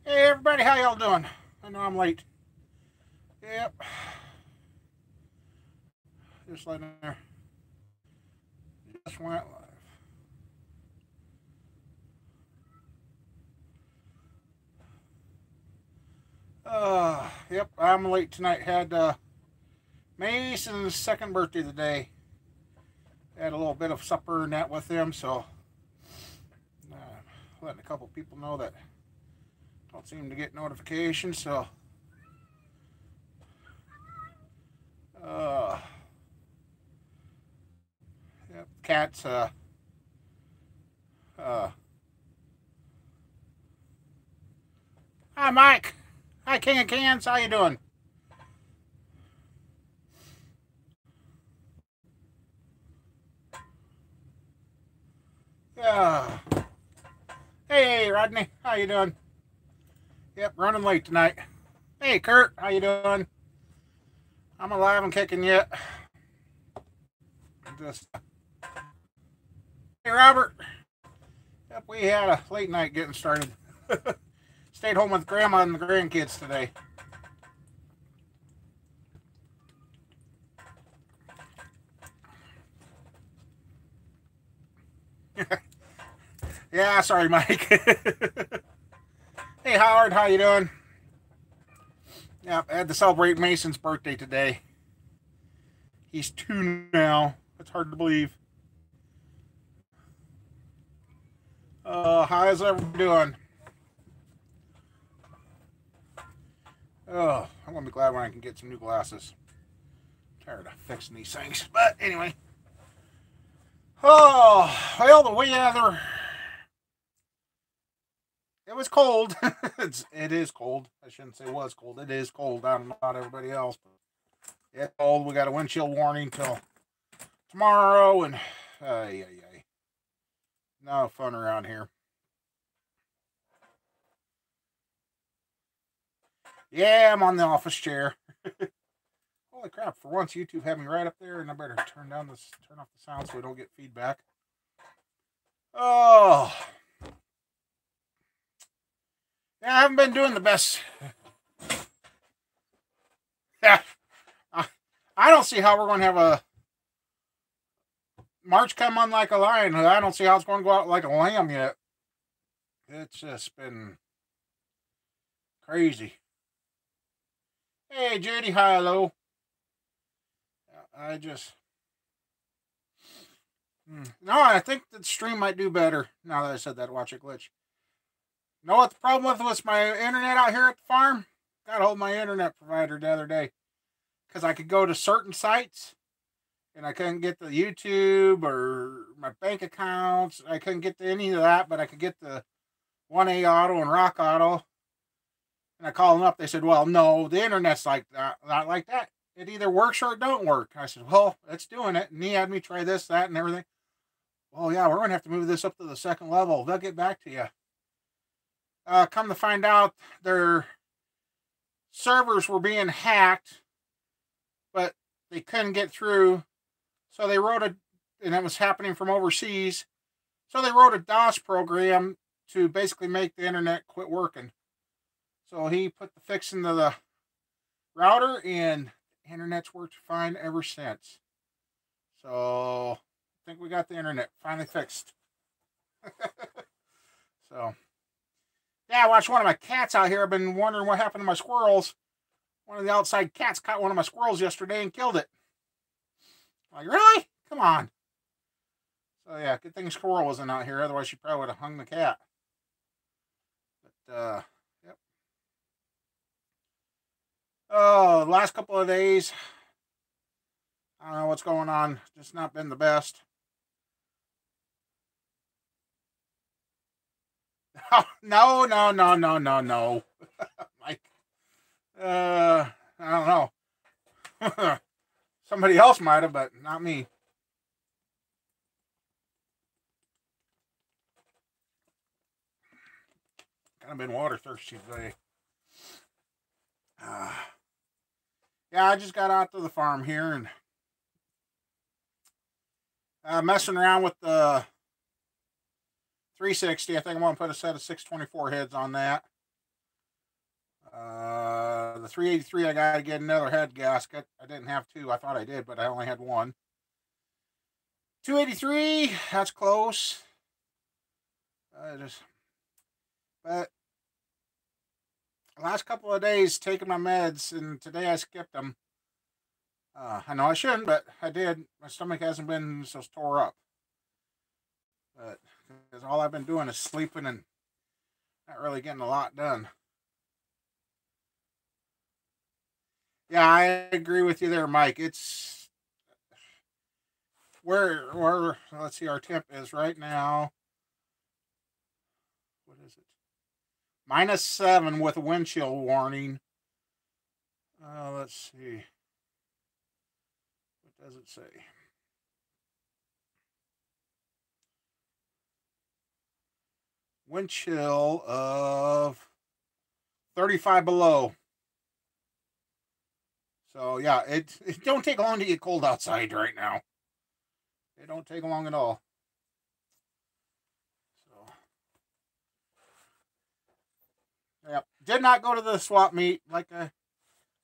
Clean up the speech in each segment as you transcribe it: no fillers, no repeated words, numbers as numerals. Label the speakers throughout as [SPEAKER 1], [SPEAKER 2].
[SPEAKER 1] Hey everybody, how y'all doing? I know I'm late. Yep. Just letting there. Just went live. Yep, I'm late tonight. Had Mason's second birthday today. Had a little bit of supper and that with him, so uh, letting a couple people know that don't seem to get notifications. So, uh, yep, cats. Uh, Hi Mike. Hi King of Cans. How you doing? Yeah. Hey Rodney, how you doing? Yep, running late tonight. Hey Kurt, how you doing? I'm alive and kicking yet. Just hey Robert. Yep, we had a late night getting started. Stayed home with grandma and the grandkids today. Yeah, sorry, Mike. Hey Howard, how you doing? Yep, I had to celebrate Mason's birthday today. He's 2 now. It's hard to believe. How's everyone doing? Oh, I'm gonna be glad when I can get some new glasses. I'm tired of fixing these things. But anyway. Oh, well, the weather. It was cold. It is cold. I shouldn't say it was cold. It is cold. I don't know about everybody else, but it's cold. We got a wind chill warning till tomorrow, and no fun around here. Yeah, I'm on the office chair. Holy crap! For once, YouTube had me right up there, and I better turn off the sound so we don't get feedback. Oh, yeah, I haven't been doing the best. Yeah, I don't see how we're going to have a March come on like a lion. I don't see how it's going to go out like a lamb yet. It's just been crazy. Hey, Judy, hi, hello. I just. No, I think the stream might do better now that I said that. Watch it glitch. Know what the problem was my internet out here at the farm? Got a hold of my internet provider the other day because I could go to certain sites and I couldn't get the YouTube or my bank accounts. I couldn't get to any of that, but I could get the 1A Auto and Rock Auto. And I called them up. They said, "Well, no, the internet's like that, not like that. It either works or it don't work." I said, "Well, it's doing it." And he had me try this, that, and everything. Well, yeah, we're going to have to move this up to the second level. They'll get back to you. Come to find out, their servers were being hacked, but they couldn't get through. So they wrote and it was happening from overseas. So they wrote a DOS program to basically make the internet quit working. So he put the fix into the router, and the internet's worked fine ever since. So I think we got the internet finally fixed. So yeah, I watched one of my cats out here. I've been wondering what happened to my squirrels. One of the outside cats caught one of my squirrels yesterday and killed it. I'm like, really? Come on. So yeah, good thing squirrel wasn't out here. Otherwise, she probably would have hung the cat. But yep. Oh, the last couple of days, I don't know what's going on. Just not been the best. No, no, no, no, no, no. Like, I don't know. Somebody else might have, but not me. Kind of been water thirsty today. Uh, yeah, I just got out to the farm here and messing around with the 360. I think I'm going to put a set of 624 heads on that. The 383, I got to get another head gasket. I didn't have two. I thought I did, but I only had one. 283, that's close. But the last couple of days taking my meds, and today I skipped them. I know I shouldn't, but I did. My stomach hasn't been so tore up. But because all I've been doing is sleeping and not really getting a lot done. Yeah, I agree with you there, Mike. It's where let's see, our temp is right now. What is it? -7 with a wind chill warning. Let's see. What does it say? Wind chill of 35 below. So yeah, it don't take long to get cold outside right now. It don't take long at all. So yeah, did not go to the swap meet like I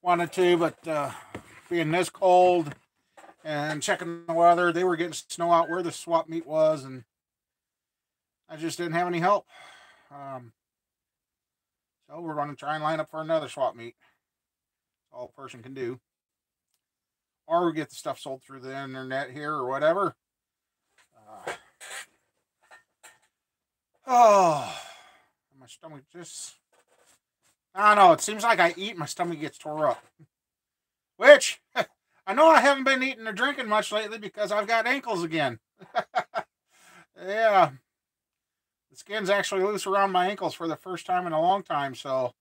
[SPEAKER 1] wanted to, but being this cold and checking the weather, they were getting snow out where the swap meet was, and I just didn't have any help. So we're going to try and line up for another swap meet. That's all a person can do. Or we get the stuff sold through the internet here or whatever. Oh, my stomach just... I don't know. It seems like I eat, my stomach gets tore up. Which, I know I haven't been eating or drinking much lately because I've got ankles again. Yeah. The skin's actually loose around my ankles for the first time in a long time, so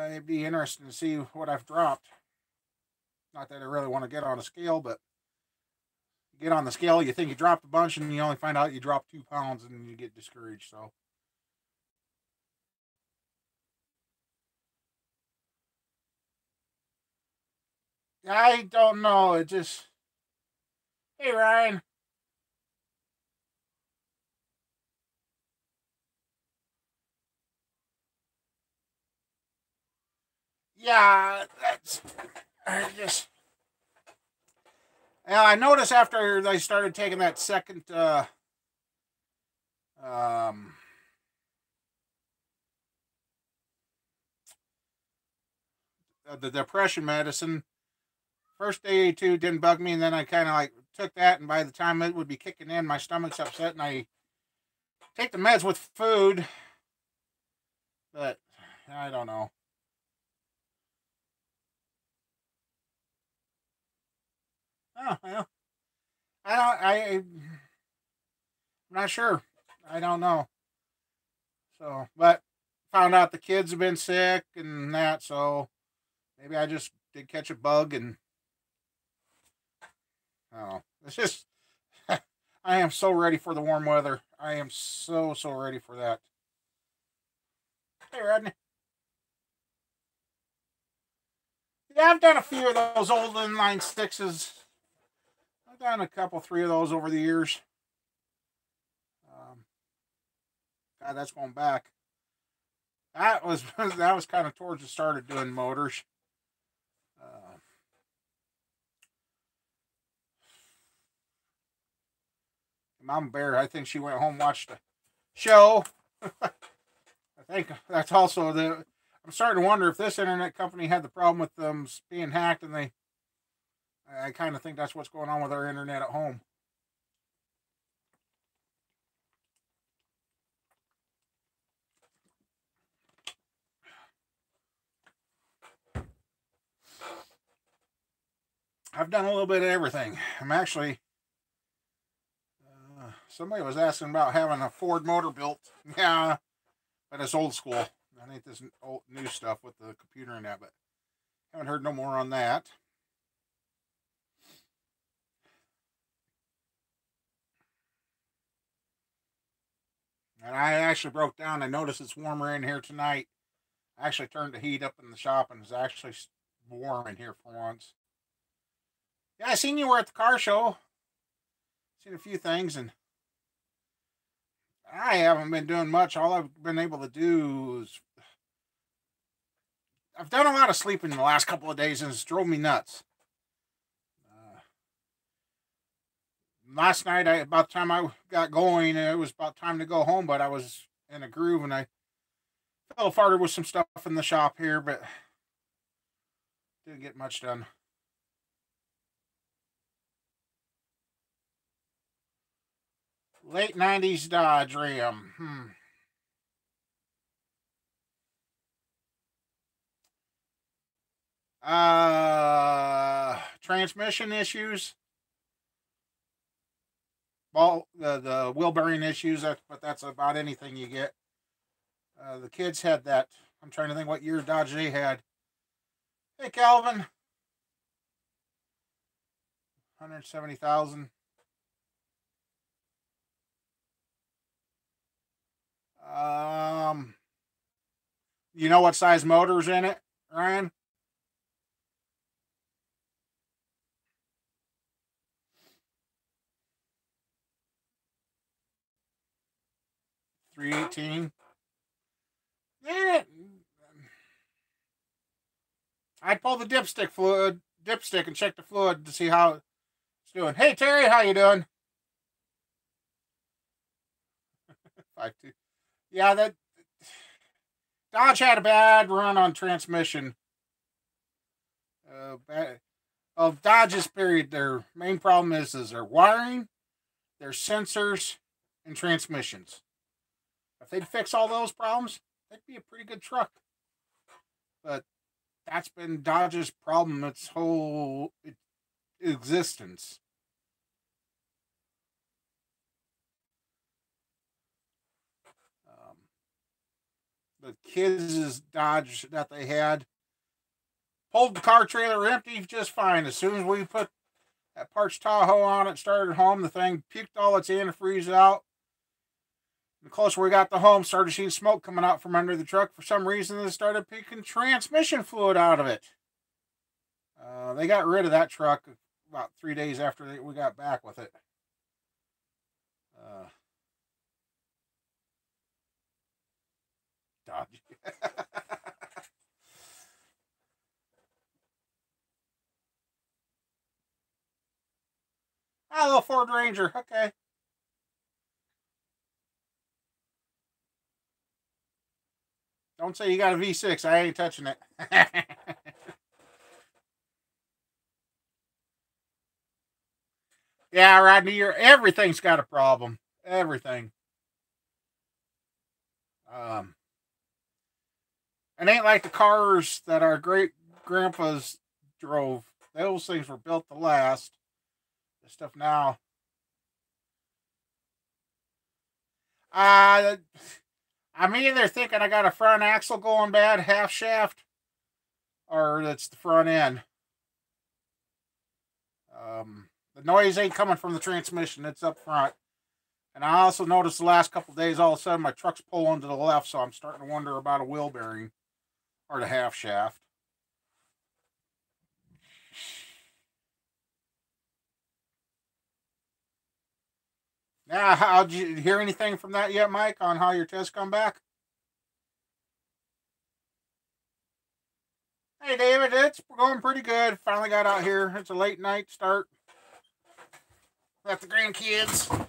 [SPEAKER 1] it'd be interesting to see what I've dropped. Not that I really want to get on a scale, but you get on the scale, you think you dropped a bunch, and you only find out you dropped 2 pounds, and you get discouraged. So, I don't know. It just, hey Ryan, yeah, that's I just. Yeah, I noticed after they started taking that second um, the depression medicine. First day or two didn't bug me, and then I kind of like took that, and by the time it would be kicking in, my stomach's upset, and I take the meds with food, but I don't know. Oh, well, I don't. I'm not sure. I don't know. So, but found out the kids have been sick and that, so maybe I just did catch a bug, and oh, it's just I am so ready for the warm weather. I am so ready for that. Hey, Rodney. Yeah, I've done a few of those old inline sixes. I've done a couple, three of those over the years. Um, God, that's going back. That was that was kind of towards the start of doing motors. Uh, Mom Bear, I think she went home and watched the show. I think that's also the. I'm starting to wonder if this internet company had the problem with them being hacked, and they. I kind of think that's what's going on with our internet at home. I've done a little bit of everything. I'm actually. Somebody was asking about having a Ford motor built. Yeah, but it's old school. I think this old new stuff with the computer and that, but haven't heard no more on that. And I actually broke down. I noticed it's warmer in here tonight. I actually turned the heat up in the shop, and it's actually warm in here for once. Yeah, I seen you were at the car show. Seen a few things, and I haven't been doing much. All I've been able to do is I've done a lot of sleeping in the last couple of days, and it's drove me nuts. Last night, about the time I got going, it was about time to go home, but I was in a groove, and I fell farted with some stuff in the shop here, but didn't get much done. Late 90s Dodge Ram. Transmission issues. The wheel bearing issues, but that's about anything you get. The kids had that. I'm trying to think what year Dodge they had. Hey, Calvin. 170,000. You know what size motor's in it, Ryan? 318. Yeah. I'd pull the dipstick and check the fluid to see how it's doing. Hey Terry, how you doing? 5-2. Yeah, that Dodge had a bad run on transmission. Dodge's period. Their main problem is their wiring, their sensors, and transmissions. If they'd fix all those problems, that'd be a pretty good truck. But that's been Dodge's problem its whole existence. The kids' Dodge that they had pulled the car trailer empty just fine. As soon as we put that Parts Tahoe on it, started home, the thing puked all its antifreeze out. The closer we got to home, started seeing smoke coming out from under the truck. For some reason, it started peeking transmission fluid out of it. They got rid of that truck about 3 days after we got back with it. Dodge. Ah, little Ford Ranger. Okay. Don't say you got a V6. I ain't touching it. Yeah, Rodney, everything's got a problem. Everything. It ain't like the cars that our great grandpas drove. Those things were built to last. This stuff now. I'm either thinking I got a front axle going bad, half shaft, or it's the front end. The noise ain't coming from the transmission, it's up front. And I also noticed the last couple of days, all of a sudden, my truck's pulling to the left, so I'm starting to wonder about a wheel bearing or the half shaft. Now, did you hear anything from that yet, Mike, on how your test come back? Hey, David, it's going pretty good. Finally got out here. It's a late night start. Left the grandkids.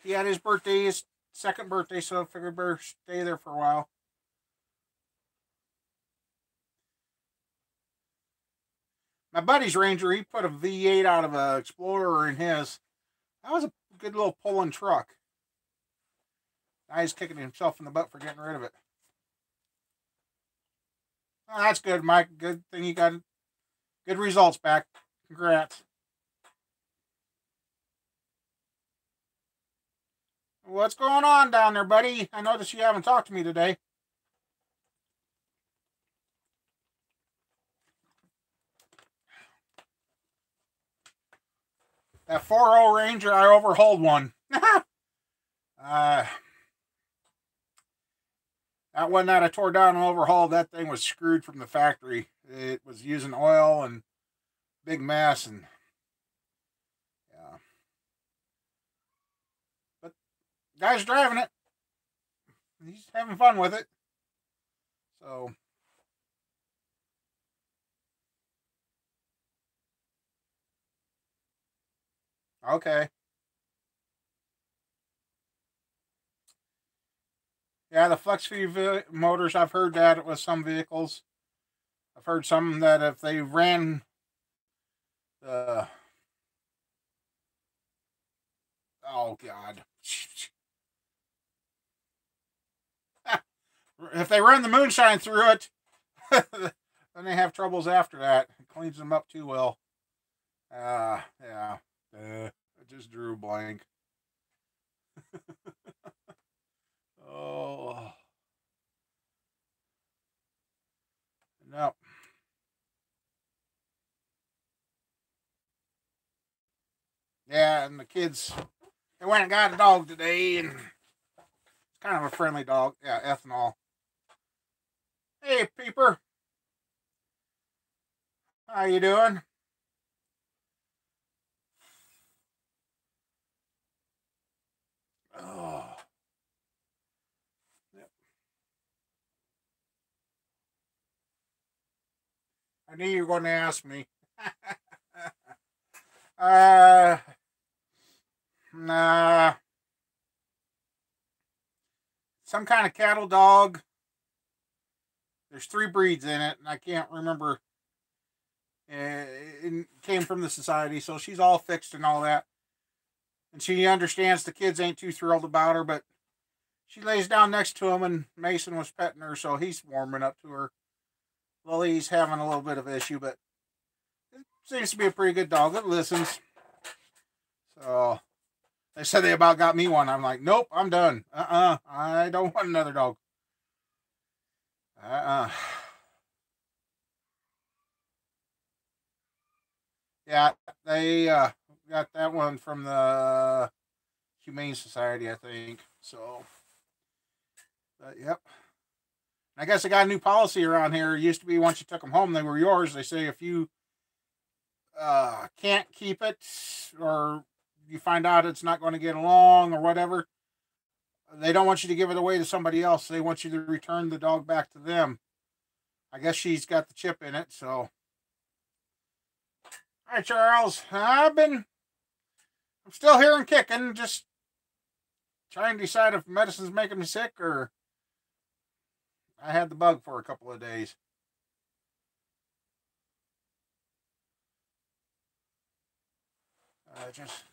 [SPEAKER 1] He had his birthday, his second birthday, so I figured better stay there for a while. My buddy's Ranger, he put a V8 out of an Explorer in his. That was a good little pulling truck. Now he's kicking himself in the butt for getting rid of it. Oh, that's good, Mike. Good thing you got good results back. Congrats. What's going on down there, buddy? I noticed you haven't talked to me today. That 4.0 Ranger, I overhauled one. That one that I tore down and overhauled, that thing was screwed from the factory. It was using oil and big mess, and yeah. But guy's driving it. He's having fun with it. So Okay. Yeah, the flex feed motors, I've heard that with some vehicles. I've heard some that if they ran the, oh God, if they run the moonshine through it, then they have troubles after that. It cleans them up too well. Yeah. I just drew a blank. Oh, no. Yeah, and the kids, they went and got a dog today, and it's kind of a friendly dog. Yeah, Ethanol. Hey, Peeper. How you doing? Oh, I knew you were going to ask me. uh, nah, some kind of cattle dog. There's three breeds in it, and I can't remember. It came from the society, so she's all fixed and all that. And she understands the kids ain't too thrilled about her, but she lays down next to him, and Mason was petting her, so he's warming up to her. Lily's having a little bit of issue, but it seems to be a pretty good dog. It listens. So they said they about got me one. I'm like, nope, I'm done. I don't want another dog. Uh-uh. Yeah, they got that one from the Humane Society, I think. So, but yep. I guess I got a new policy around here. It used to be once you took them home, they were yours. They say if you can't keep it or you find out it's not going to get along or whatever, they don't want you to give it away to somebody else. They want you to return the dog back to them. I guess she's got the chip in it, so. All right, Charles. I'm still here and kicking, just trying to decide if medicine's making me sick or I had the bug for a couple of days. Just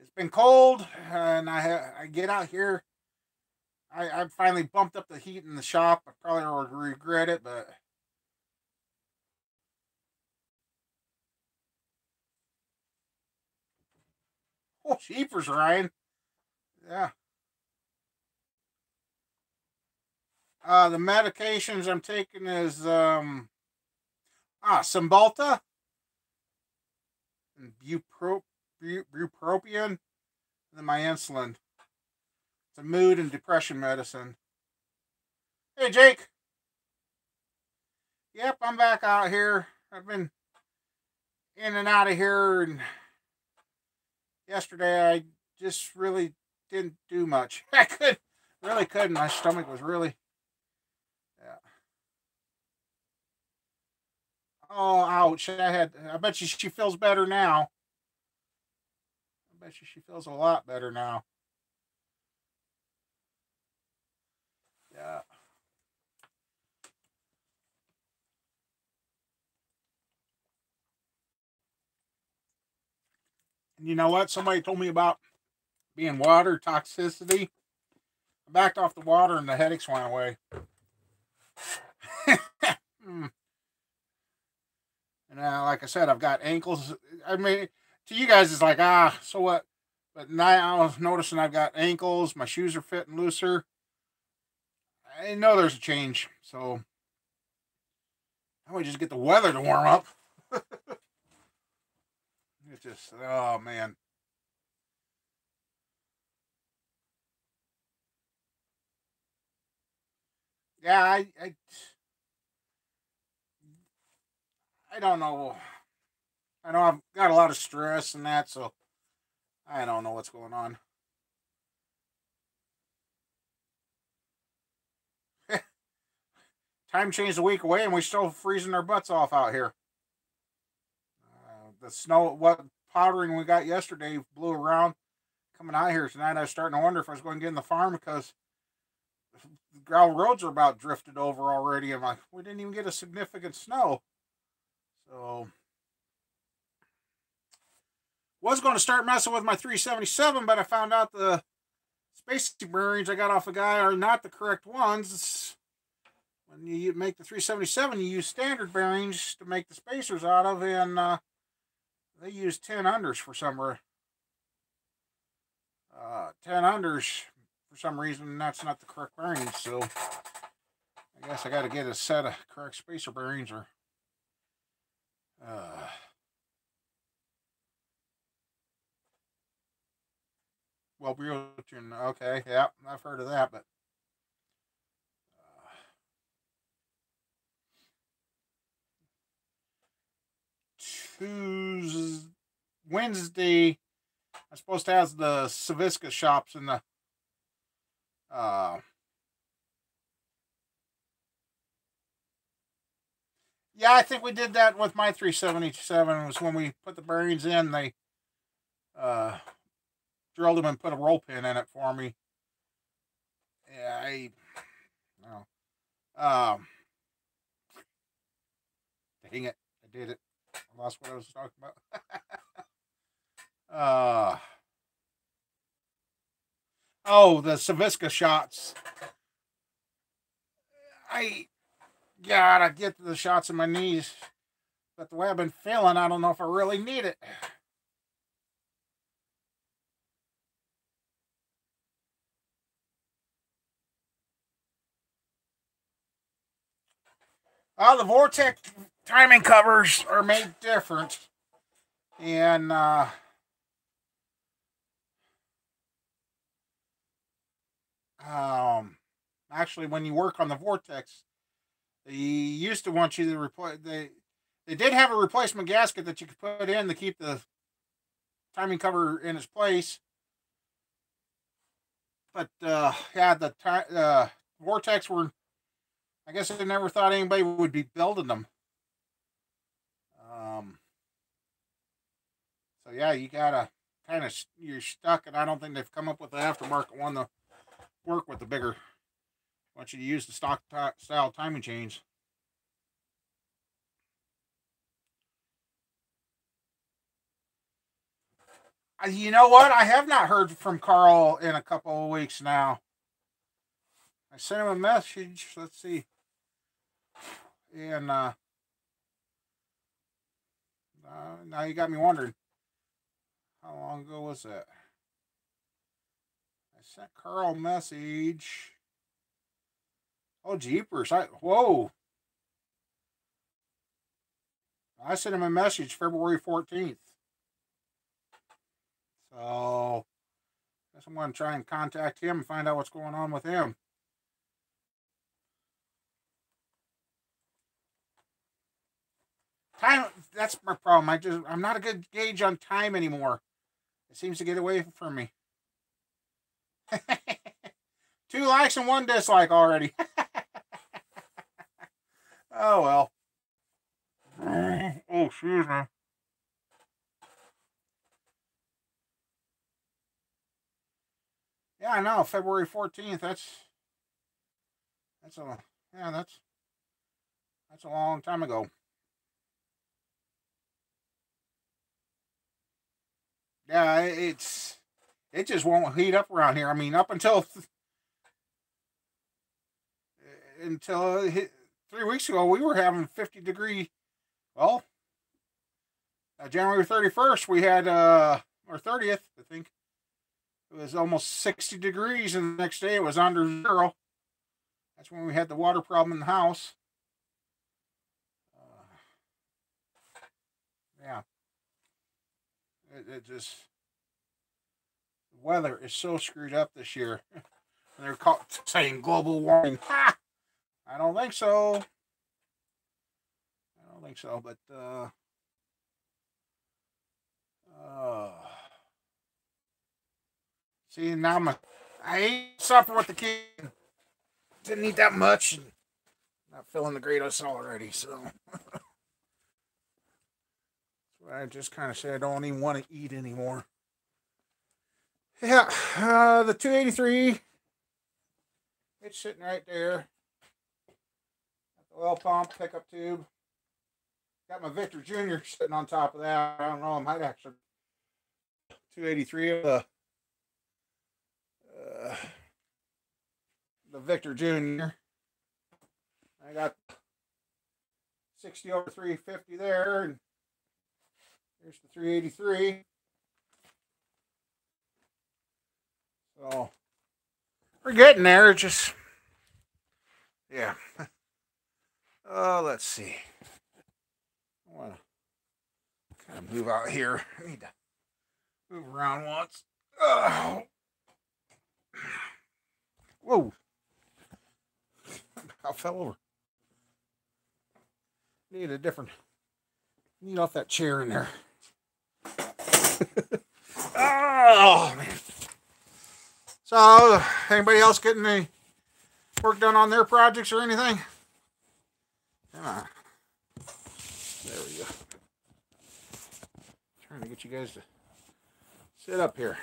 [SPEAKER 1] it's been cold, and I get out here. I finally bumped up the heat in the shop. I probably will regret it, but oh, sheepers, Ryan. Yeah. The medications I'm taking is Cymbalta and bupropion, and then my insulin. It's a mood and depression medicine. Hey, Jake. Yep, I'm back out here. I've been in and out of here, and yesterday I just really didn't do much. I couldn't. My stomach was really, yeah. Oh, ouch! I bet you she feels better now. I bet you she feels a lot better now. Yeah. And you know what? Somebody told me about being water toxicity. I backed off the water and the headaches went away. Mm. And like I said, I've got ankles. I mean, to you guys, it's like, so what? But now I was noticing I've got ankles. My shoes are fitting looser. I know there's a change. So I might just get the weather to warm up. It's just, oh man. Yeah, I don't know. I know I've got a lot of stress and that, so I don't know what's going on. Time changed a week away, and we're still freezing our butts off out here. The snow, what powdering we got yesterday blew around coming out here tonight. I was starting to wonder if I was going to get in the farm because the gravel roads are about drifted over already. I'm like, we didn't even get a significant snow. So, was going to start messing with my 377, but I found out the spacing bearings I got off a guy are not the correct ones. When you make the 377, you use standard bearings to make the spacers out of, and they use 10 unders for some reason. 10 unders for some reason, that's not the correct bearings. So I guess I got to get a set of correct spacer bearings, or well, okay, yeah, I've heard of that, but Tuesday, Wednesday, I'm supposed to have the Saviska shops in the yeah, I think we did that with my 377. It was when we put the bearings in, they drilled them and put a roll pin in it for me. Yeah, dang it, I did it. I lost what I was talking about. Oh, the Saviska shots. I gotta get the shots in my knees, but the way I've been feeling, I don't know if I really need it. The Vortex timing covers are made different, and actually, when you work on the Vortex, they used to want you to replace. They did have a replacement gasket that you could put in to keep the timing cover in its place, but yeah, the Vortex were. I guess I never thought anybody would be building them. So yeah, you gotta you're stuck, and I don't think they've come up with the aftermarket one to work with the bigger. I want you to use the stock style timing chains. You know what? I have not heard from Carl in a couple of weeks now. I sent him a message. Let's see. And now you got me wondering. How long ago was that? I sent Carl a message. Oh, jeepers. Whoa. I sent him a message February 14th. So, I guess I'm going to try and contact him and find out what's going on with him. Time, that's my problem. I'm not a good gauge on time anymore. It seems to get away from me. 2 likes and 1 dislike already. Oh well. Oh, excuse me. Yeah, I know. February 14th. That's a yeah. That's a long time ago. Yeah, it just won't heat up around here. I mean, up until 3 weeks ago, we were having 50-degree. Well, January 31st, we had or 30th, I think. It was almost 60 degrees, and the next day it was under 0. That's when we had the water problem in the house. Yeah. It just, the weather is so screwed up this year. They're saying global warming. Ha! I don't think so. I don't think so, but see, now I ate supper with the kid. Didn't eat that much, and not feeling the greatest already. So that's I just kind of say I don't even want to eat anymore. Yeah, the 283. It's sitting right there. Got the oil pump, pickup tube. Got my Victor Jr. sitting on top of that. I don't know. I might actually 283 of the Victor Jr. I got 60 over 350 there, and here's the 383. So we're getting there. It's just, yeah. Let's see. I want to kind of move out here. I need to move around once. Oh. Whoa. I fell over. Need off that chair in there. Oh, man. So, anybody else getting any work done on their projects or anything? Come on. There we go. Trying to get you guys to sit up here.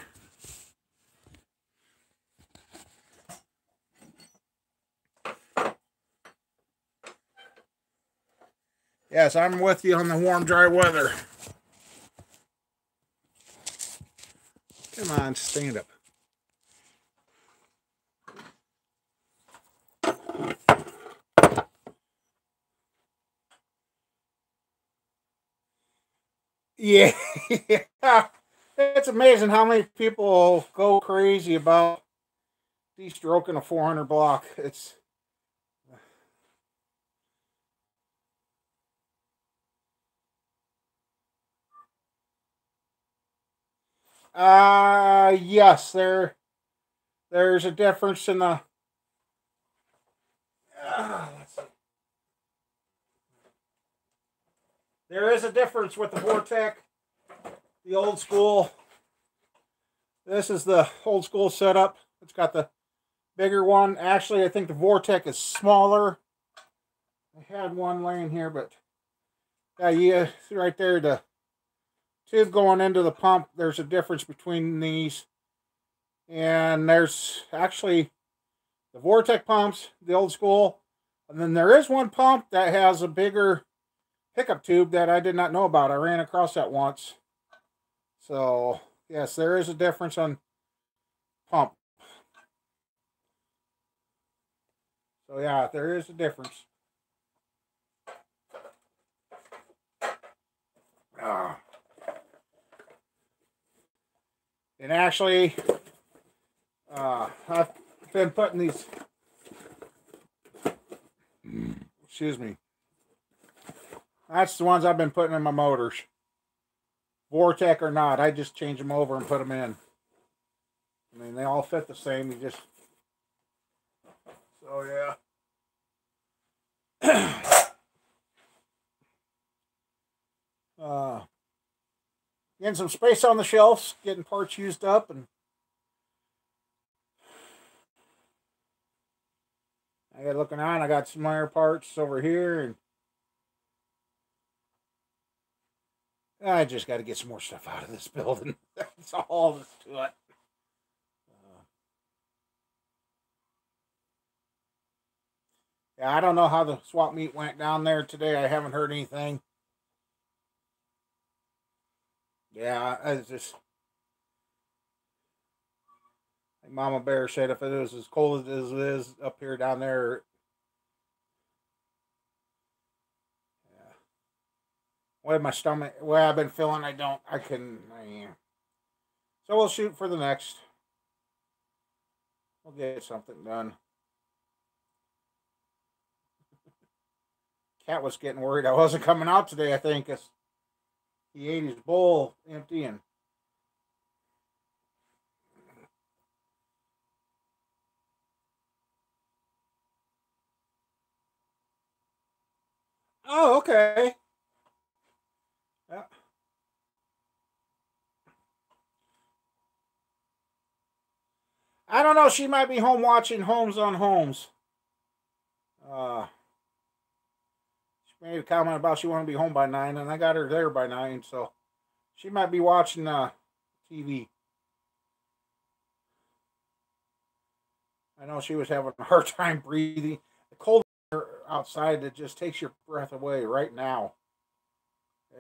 [SPEAKER 1] Yes, I'm with you on the warm, dry weather. Come on, stand up. Yeah. It's amazing how many people go crazy about de-stroking a 400 block. It's yes, there's a difference in the let's see. There is a difference with the Vortec, the old school. This is the old school setup. It's got the bigger one. Actually, I think the Vortec is smaller. I had one laying here, but yeah, right there, the tube going into the pump. There's a difference between these, and there's actually the Vortec pumps, the old school, and then there is one pump that has a bigger pickup tube that I did not know about. I ran across that once. So, yes, there is a difference on pump. So, yeah, there is a difference. And actually, I've been putting these, excuse me, that's the ones I've been putting in my motors. Vortec or not, I just change them over and put them in. I mean, they all fit the same. You just, so yeah. Getting some space on the shelves, getting parts used up, and I got looking on. I got some minor parts over here, and I just got to get some more stuff out of this building. That's all that's to it. Yeah, I don't know how the swap meet went down there today. I haven't heard anything. Yeah, it's just like Mama Bear said, if it was as cold as it is up here down there, yeah. Way my stomach, way I've been feeling, I couldn't. So we'll shoot for the next. We'll get something done. Cat was getting worried I wasn't coming out today. I think he ate his bowl empty and. Oh, okay. Yeah. I don't know. She might be home watching Homes on Homes. She may a comment about she wanted to be home by 9, and I got her there by 9, so she might be watching TV. I know she was having a hard time breathing. The cold air outside that just takes your breath away right now.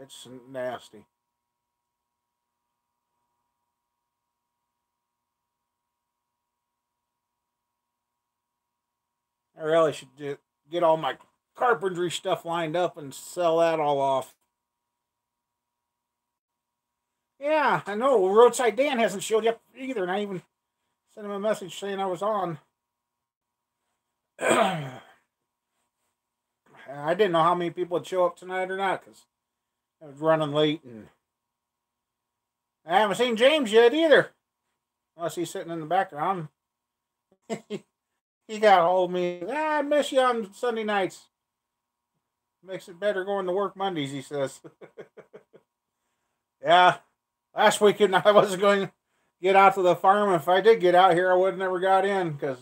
[SPEAKER 1] It's nasty. I really should get all my carpentry stuff lined up and sell that all off. Yeah, I know. Roadside Dan hasn't showed up either, and I even sent him a message saying I was on. I didn't know how many people would show up tonight or not because I was running late, and I haven't seen James yet either, unless he's sitting in the background. He got a hold of me. I miss you on Sunday nights. Makes it better going to work Mondays, he says. Yeah, last weekend I wasn't going to get out to the farm. If I did get out here, I would have never got in because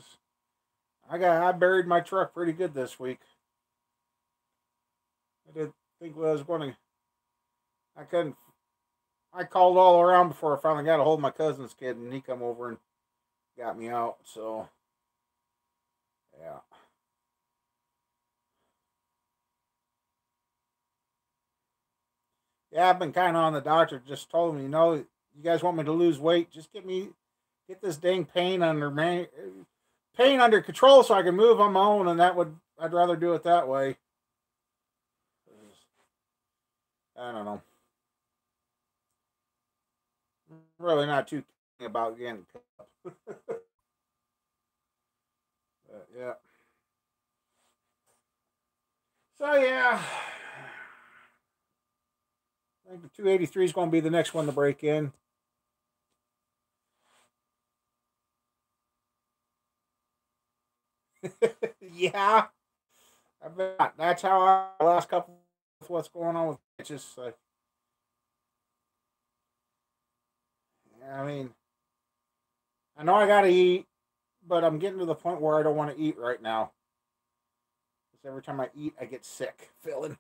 [SPEAKER 1] I buried my truck pretty good this week. I didn't think I was going to. I couldn't. I called all around before I finally got a hold of my cousin's kid, and he come over and got me out. So, yeah. Yeah, I've been kind of on the doctor. Just told me, you guys want me to lose weight? Just get this dang pain under control so I can move on my own, and I'd rather do it that way. I don't know. I'm really not too about getting cut. Yeah. So yeah, I think the 283 is going to be the next one to break in. Yeah, I bet that's how the last couple with what's going on with it. Just I mean, I know I got to eat, but I'm getting to the point where I don't want to eat right now. Because every time I eat, I get sick, feeling.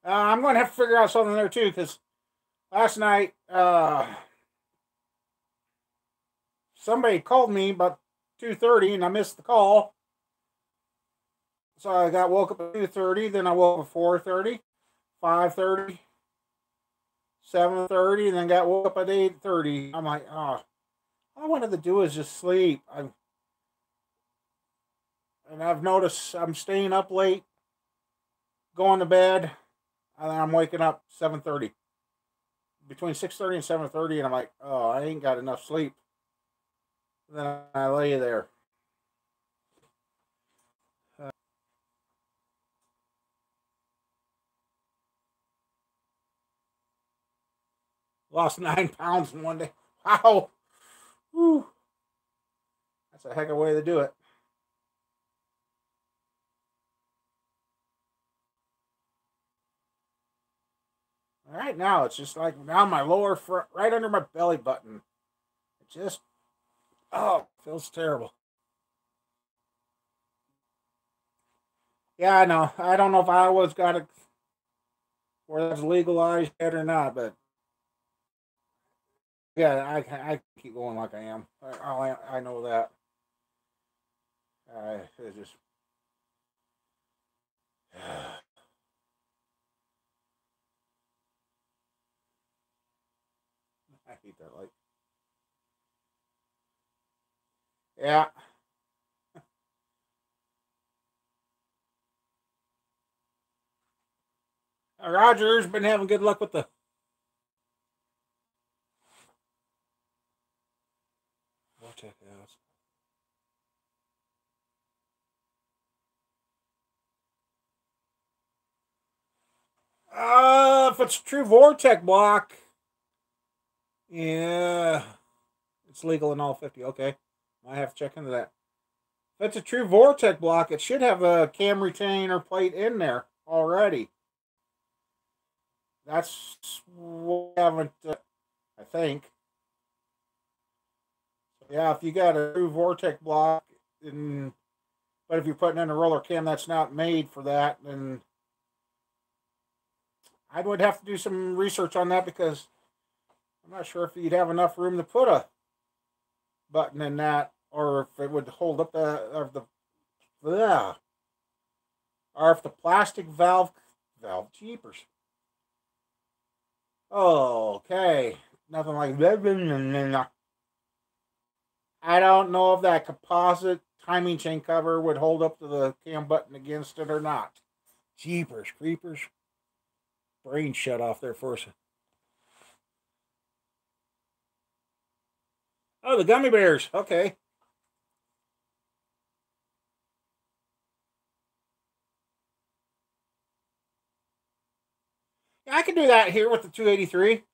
[SPEAKER 1] I'm going to have to figure out something there too, because last night somebody called me about 2:30, and I missed the call. So I got woke up at 2:30, then I woke up at 4:30, 5:30, 7:30, and then got woke up at 8:30. I'm like, oh, all I wanted to do is just sleep. And I've noticed I'm staying up late, going to bed, and then I'm waking up 7:30. Between 6:30 and 7:30, and I'm like, oh, I ain't got enough sleep. And then I lay there. Lost 9 pounds in one day. Wow. Whew. That's a heck of a way to do it. All right, now it's just like down my lower front, right under my belly button. It just, oh, feels terrible. Yeah, I know. I don't know if Iowa's got it where that's legalized yet or not, but yeah, I keep going like I am. I know that. It's just. I hate that. Like, yeah. Roger's been having good luck with the. We'll check it out. If it's true Vortec block, yeah, it's legal in all 50. Okay, I have to check into that. If it's a true Vortec block, it should have a cam retainer plate in there already. That's what I haven't, I think. Yeah, if you got a true Vortex block, but if you're putting in a roller cam that's not made for that, then I would have to do some research on that because I'm not sure if you'd have enough room to put a button in that, or if it would hold up yeah, or if the plastic valve jeepers. Okay, nothing like that. I don't know if that composite timing chain cover would hold up to the cam button against it or not. Jeepers creepers. Brain shut off there for us. Oh, the gummy bears. Okay. Yeah, I can do that here with the 283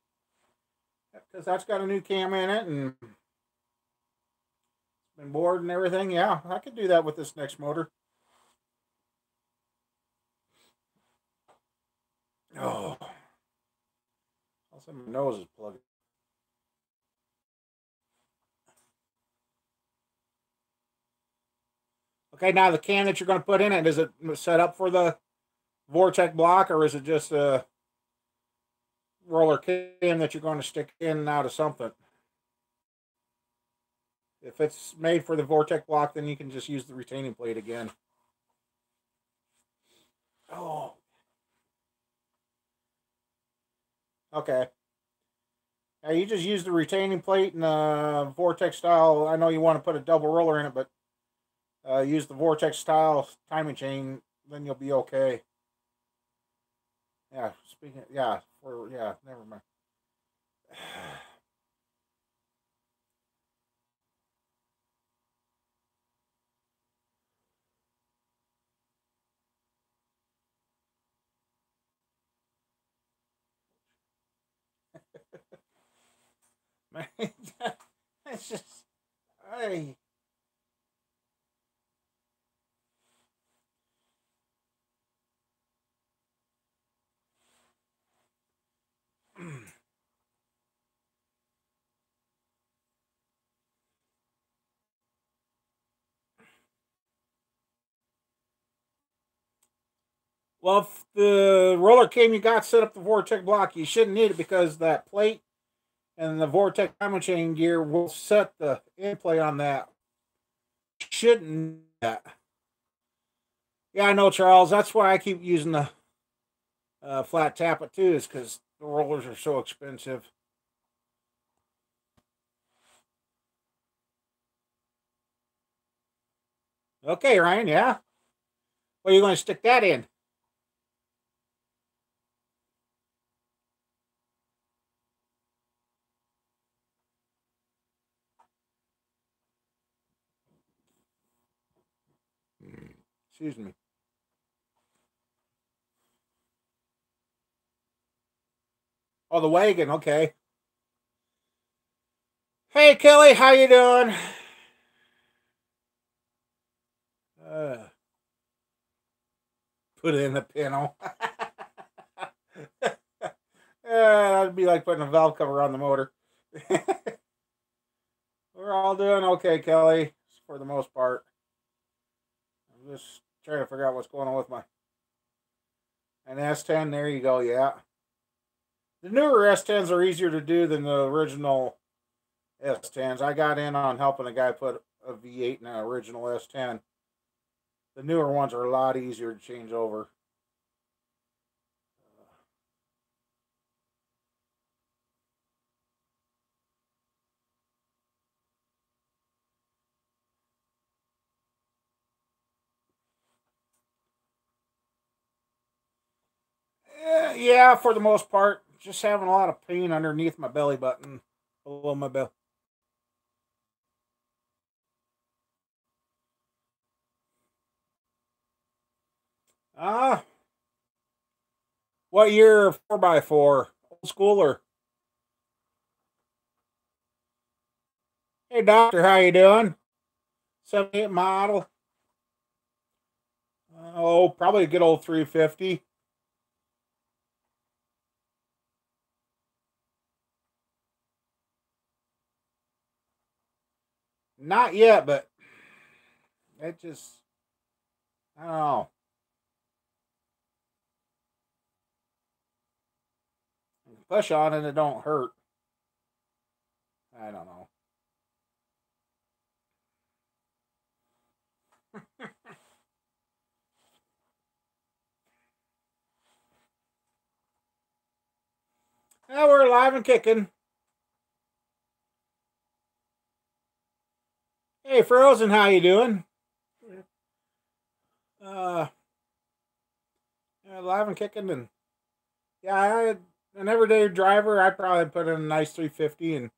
[SPEAKER 1] because that's got a new cam in it and been bored and everything. Yeah, I could do that with this next motor. Oh, also my nose is plugged. Okay, now the cam that you're going to put in it, is it set up for the Vortex block or is it just a roller cam that you're going to stick in and out of something? If it's made for the Vortex block, then you can just use the retaining plate again. Oh, okay. Now you just use the retaining plate and the Vortex style. I know you want to put a double roller in it, but use the Vortex style timing chain, then you'll be okay. Yeah, never mind. Man, it's just, I. Well, if the roller cam you got set up the Vortex block, you shouldn't need it because that plate and the Vortex timing chain gear will set the end plate on that. Shouldn't need that. Yeah, I know, Charles. That's why I keep using the flat tappet too, is because the rollers are so expensive. Okay, Ryan. Yeah. Where are you going to stick that in? Excuse me. Oh, the wagon. Okay. Hey, Kelly. How you doing? Uh, put it in the pintle. That'd be like putting a valve cover on the motor. We're all doing okay, Kelly, for the most part. I'm just trying to figure out what's going on with my an S10. There you go. Yeah, the newer S10s are easier to do than the original S10s. I got in on helping a guy put a V8 in an original S10. The newer ones are a lot easier to change over. Yeah, for the most part, just having a lot of pain underneath my belly button, below my belly. Ah, what year 4x4? Old school or? Hey, doctor, how you doing? 78 model. Oh, probably a good old 350. Not yet, but it just, I don't know. Push on and it don't hurt. I don't know. Yeah, we're alive and kicking. Hey, Frozen, how you doing? Uh, yeah, alive and kicking, and yeah, an everyday driver. I probably put in a nice 350, and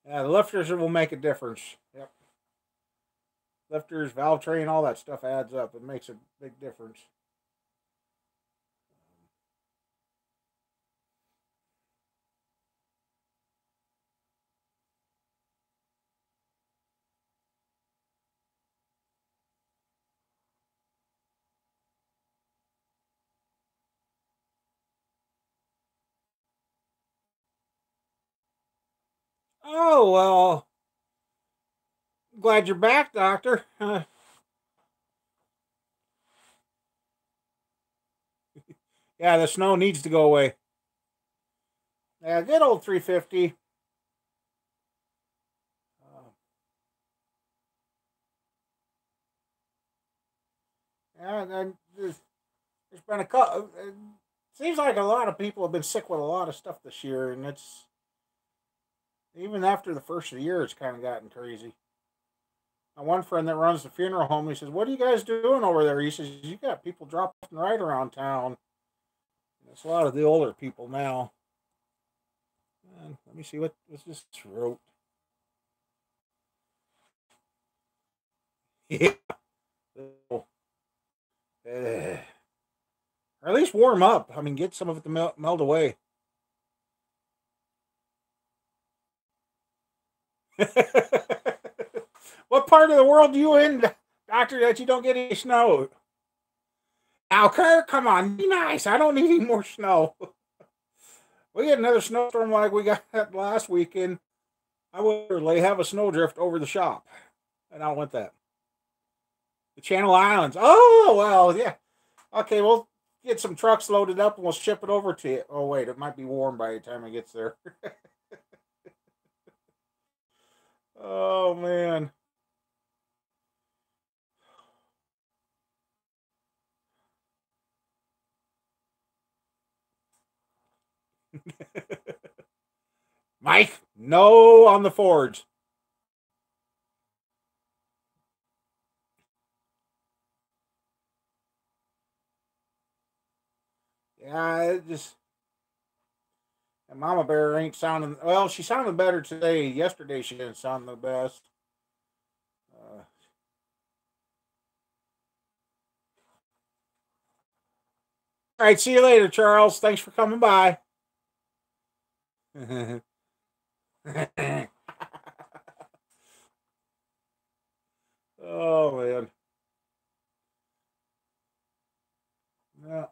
[SPEAKER 1] yeah, the lifters will make a difference. Yep, lifters, valve train, all that stuff adds up. It makes a big difference. Oh well, glad you're back, Doctor. Yeah, the snow needs to go away. Yeah, good old 350. Uh, yeah, and there's been a couple. It seems like a lot of people have been sick with a lot of stuff this year, and it's even after the first of the year, it's kind of gotten crazy. My one friend that runs the funeral home, he says, "What are you guys doing over there?" He says, "You got people dropping right around town. It's a lot of the older people now." And let me see what's this throat. Yeah. Oh, or at least warm up. I mean, get some of it to melt away. What part of the world do you in, Doctor, that you don't get any snow? Now, Kirk, come on, be nice. I don't need any more snow. We get another snowstorm like we got last weekend. I would literally have a snowdrift over the shop, and I don't want that. The Channel Islands. Oh well, yeah. Okay, we'll get some trucks loaded up and we'll ship it over to you. Oh wait, it might be warm by the time it gets there. Oh man. Mike, no on the Fords. Yeah, it just and Mama Bear ain't sounding well. She sounded better today. Yesterday she didn't sound the best. Uh, all right, see you later, Charles. Thanks for coming by. Oh man. Yeah.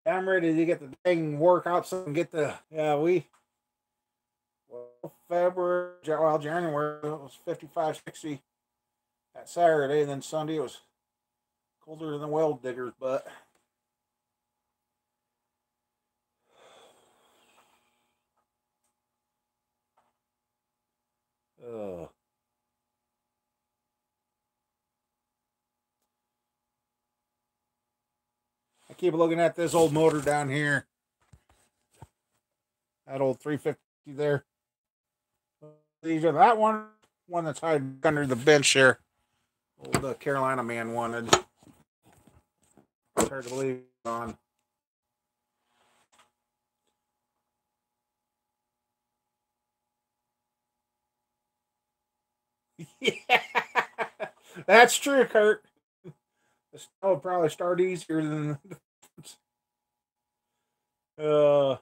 [SPEAKER 1] I'm ready to get the thing workouts and get the yeah we well, February well January it was 55, 60 that Saturday, and then Sunday it was colder than the well diggers, but uh, I keep looking at this old motor down here, that old 350 there. These are that one that's hiding under the bench here. Old Carolina man wanted. It's hard to believe it's on. Yeah, that's true, Kurt. The snow will probably start easier than uh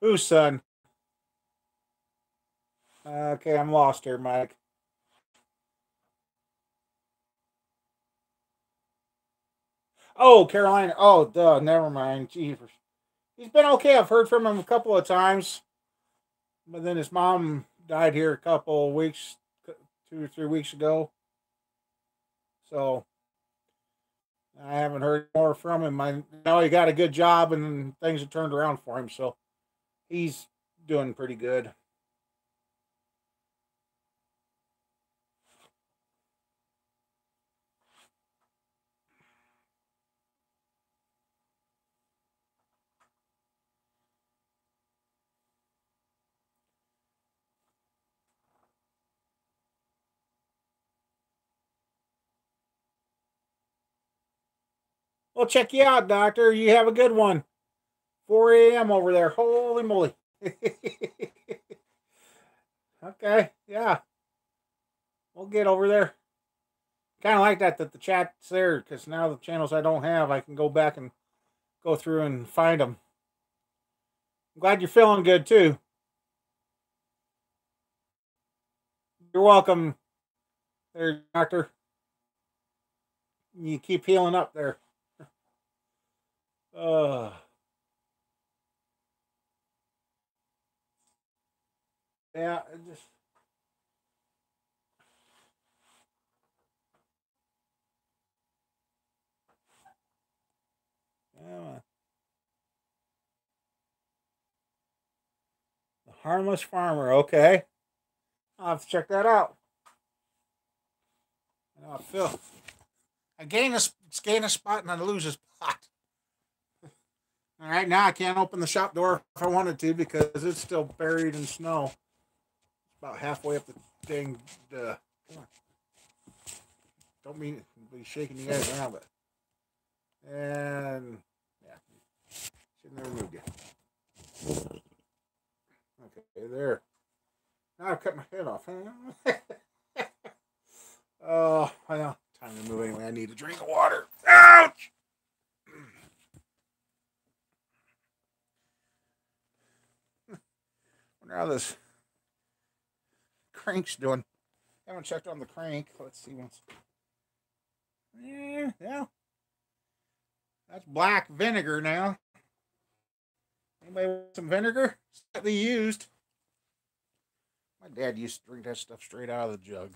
[SPEAKER 1] whose son. Okay, I'm lost here, Mike. Oh, Carolina. Oh, duh. Never mind. Jeepers. He's been okay. I've heard from him a couple of times. But then his mom died here a couple of weeks, 2 or 3 weeks ago. So I haven't heard more from him. I know he got a good job and things have turned around for him. So he's doing pretty good. Well, check you out, Doctor. You have a good one. 4 a.m. over there. Holy moly. Okay, yeah. We'll get over there. Kind of like that the chat's there because now the channels I don't have, I can go back and go through and find them. I'm glad you're feeling good too. You're welcome there, Doctor. You keep healing up there. Uh, yeah, just. Yeah, the Harmless Farmer. Okay. I'll have to check that out. I feel. I gain a spot and I lose a spot. All right, now I can't open the shop door if I wanted to because it's still buried in snow. It's about halfway up the dang. Come on. Don't mean to be shaking you guys around, but. And. Yeah. Shouldn't have moved you. Okay, there. Now I've cut my head off. Oh, well, time to move anyway. I need a drink of water. Ouch! Wonder how this crank's doing. Haven't checked on the crank. Let's see what's. Yeah. That's black vinegar now. Anybody want some vinegar? Slightly used. My dad used to drink that stuff straight out of the jug.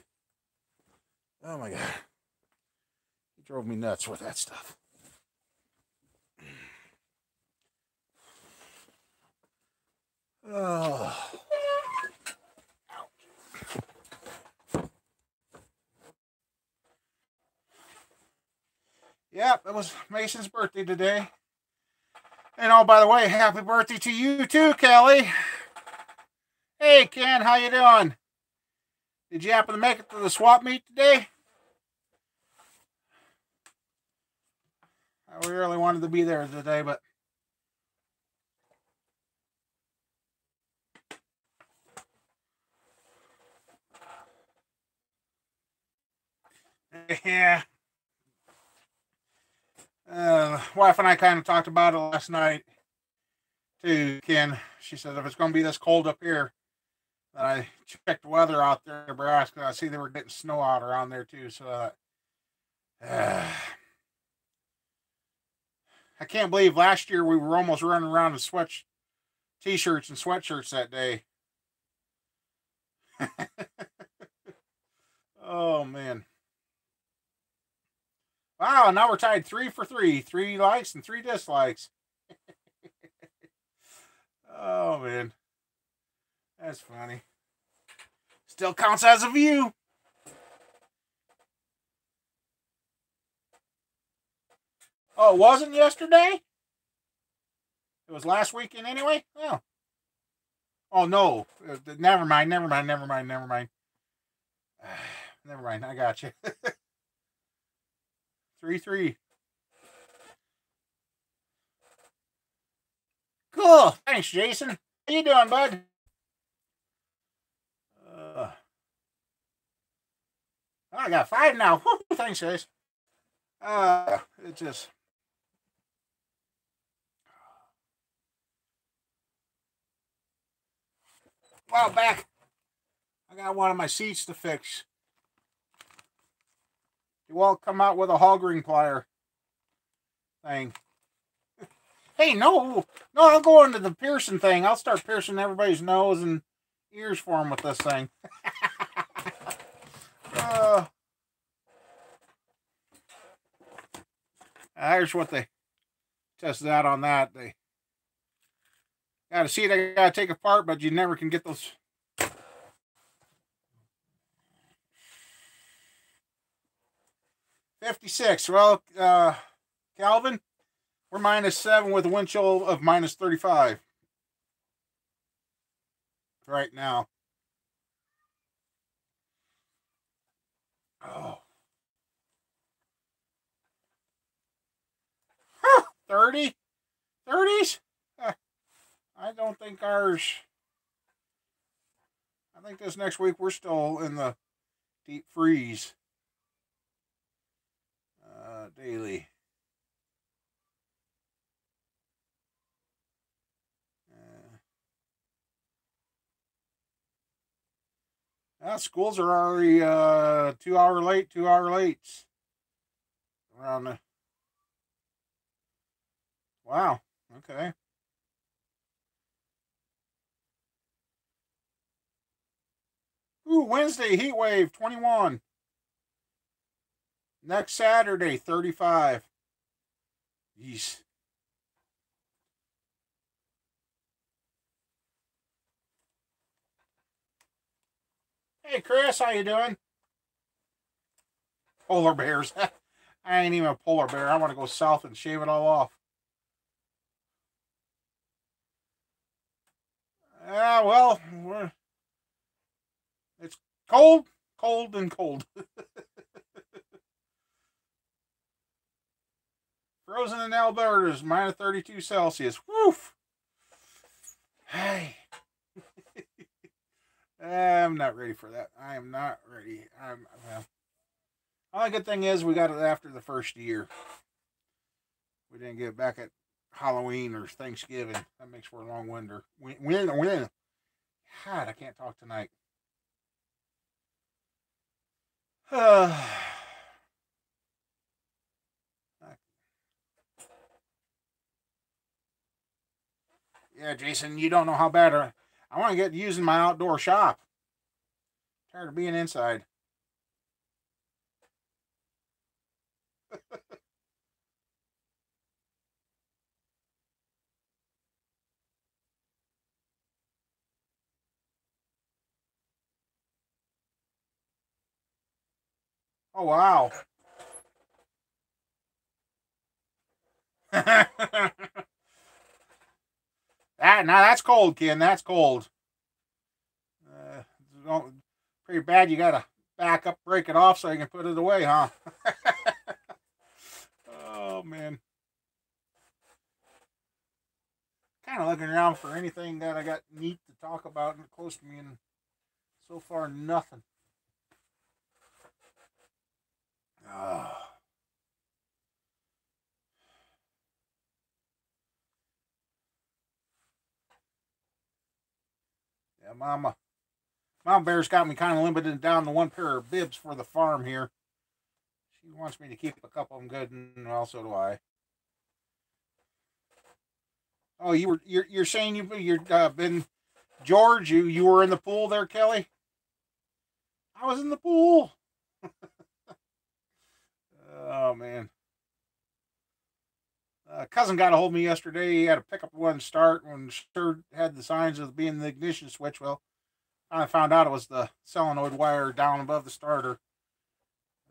[SPEAKER 1] Oh my god. He drove me nuts with that stuff. Oh. Yep, it was Mason's birthday today. And oh, by the way, happy birthday to you too, Kelly. Hey, Ken, how you doing? Did you happen to make it to the swap meet today? I really wanted to be there today, but yeah. Wife and I kind of talked about it last night too, Ken. She said if it's going to be this cold up here, then I checked the weather out there in Nebraska. I see they were getting snow out around there too. So I can't believe last year we were almost running around in t-shirts and sweatshirts that day. Oh man. Wow, now we're tied 3 for 3. 3 likes and 3 dislikes. Oh man. That's funny. Still counts as a view. Oh, it wasn't yesterday? It was last weekend anyway? Oh. Oh no. Never mind. Never mind. I got you. 3-3. Cool. Thanks, Jason. How you doing, bud? I got 5 now. Woo, thanks, guys. It just. A while back, I got one of my seats to fix. You won't come out with a hog ring plier. thing. Hey, no, I'll go into the piercing thing. I'll start piercing everybody's nose and ears for them with this thing. Here's what they tested out on that. They got a seat I got to take apart, but you never can get those. 56. Well, Calvin, we're -7 with a wind chill of -35 right now. Oh. 30? 30s? I don't think ours. I think this next week we're still in the deep freeze. Daily. Schools are already 2 hour late, 2 hour late. Around the. Wow. Okay. Ooh, Wednesday, heat wave, 21. Next Saturday, 35. Yeesh. Hey, Chris, how you doing? Polar bears. I ain't even a polar bear. I want to go south and shave it all off. Well, it's cold, cold, and cold. Frozen in Alberta is -32 Celsius. Woof. Hey. I'm not ready for that. I am not ready. Well, only good thing is we got it after the first year. We didn't get it back at Halloween or Thanksgiving. That makes for a long winter. Win. God, I can't talk tonight. Yeah, Jason, you don't know how bad I want to get using my outdoor shop. I'm tired of being inside. Oh, wow. That's cold, Ken. That's cold. Pretty bad. You gotta back up, break it off so you can put it away, huh? Oh man. Kind of looking around for anything that I got neat to talk about and close to me, and so far nothing. Oh. Yeah, Mama Bear's got me kind of limited down to one pair of bibs for the farm here. She wants me to keep a couple of them good, and well, so do I. Oh, you're saying you've been George? You were in the pool there, Kelly? I was in the pool. Oh man. Cousin got a hold of me yesterday. He had to pick up one start when sure had the signs of being the ignition switch. Well, I found out it was the solenoid wire down above the starter.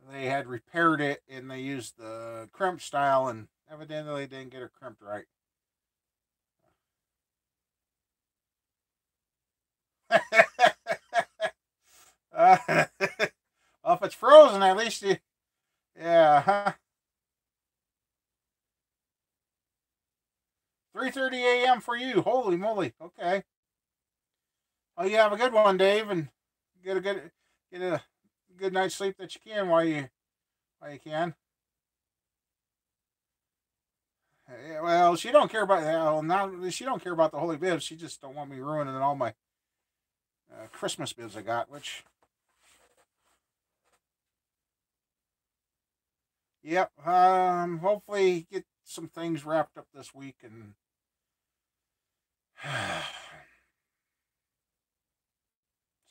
[SPEAKER 1] They had repaired it and they used the crimp style, and evidently they didn't get it crimped right. Well, if it's frozen, at least you, yeah. Huh? 3:30 a.m. for you. Holy moly. Okay. Oh, you have a good one, Dave, and get a good night's sleep that you can while you can. Well, she don't care about well, now she don't care about the holy bibs. She just don't want me ruining all my Christmas bibs I got. Which, yep. Hopefully get some things wrapped up this week, and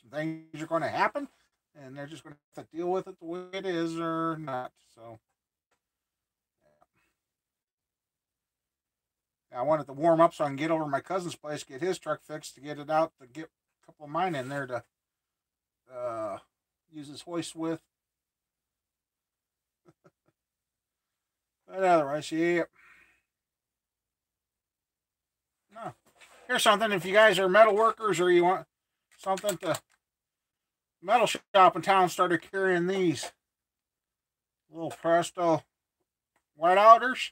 [SPEAKER 1] some things are going to happen, and they're just going to have to deal with it the way it is or not. So I wanted to warm up so I can get over to my cousin's place, get his truck fixed to get it out to get a couple of mine in there to use his hoist with. But otherwise, yeah. No. Here's something. If you guys are metal workers or you want something to, metal shop in town started carrying these little Presto whiteouters.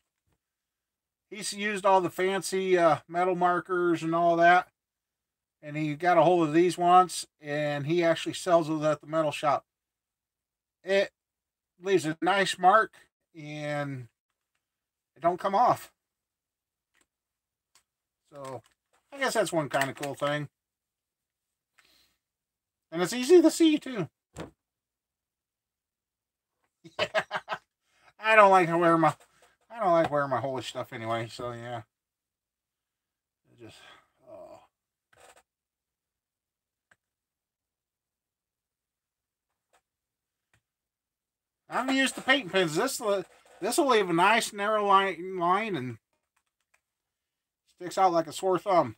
[SPEAKER 1] He's used all the fancy metal markers and all that, and he got a hold of these once, and he actually sells those at the metal shop. It leaves a nice mark, and it don't come off. So I guess that's one kind of cool thing. And it's easy to see too. Yeah. I don't like wearing my holy stuff anyway, so yeah. It just oh. I'm used to painting pins. This will leave a nice narrow line and sticks out like a sore thumb.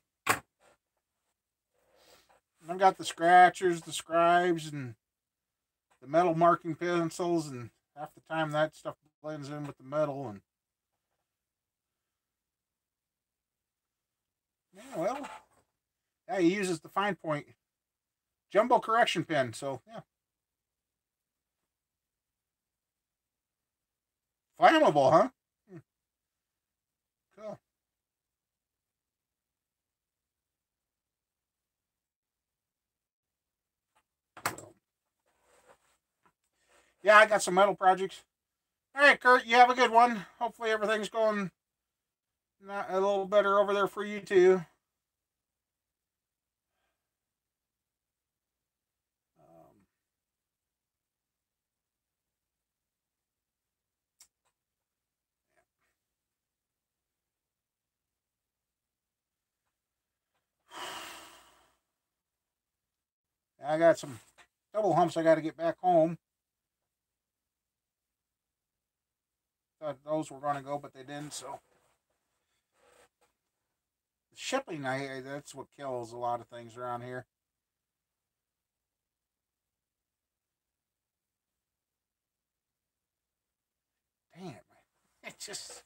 [SPEAKER 1] I've got the scratchers, the scribes, and the metal marking pencils, and half the time that stuff blends in with the metal. And yeah, well, yeah, he uses the fine point jumbo correction pen. So yeah, flammable, huh? Cool. Yeah, I got some metal projects. All right, Kurt, you have a good one. Hopefully everything's going a little better over there for you too. I got some double humps I got to get back home. Thought those were going to go, but they didn't. So shipping, that's what kills a lot of things around here. Damn, it just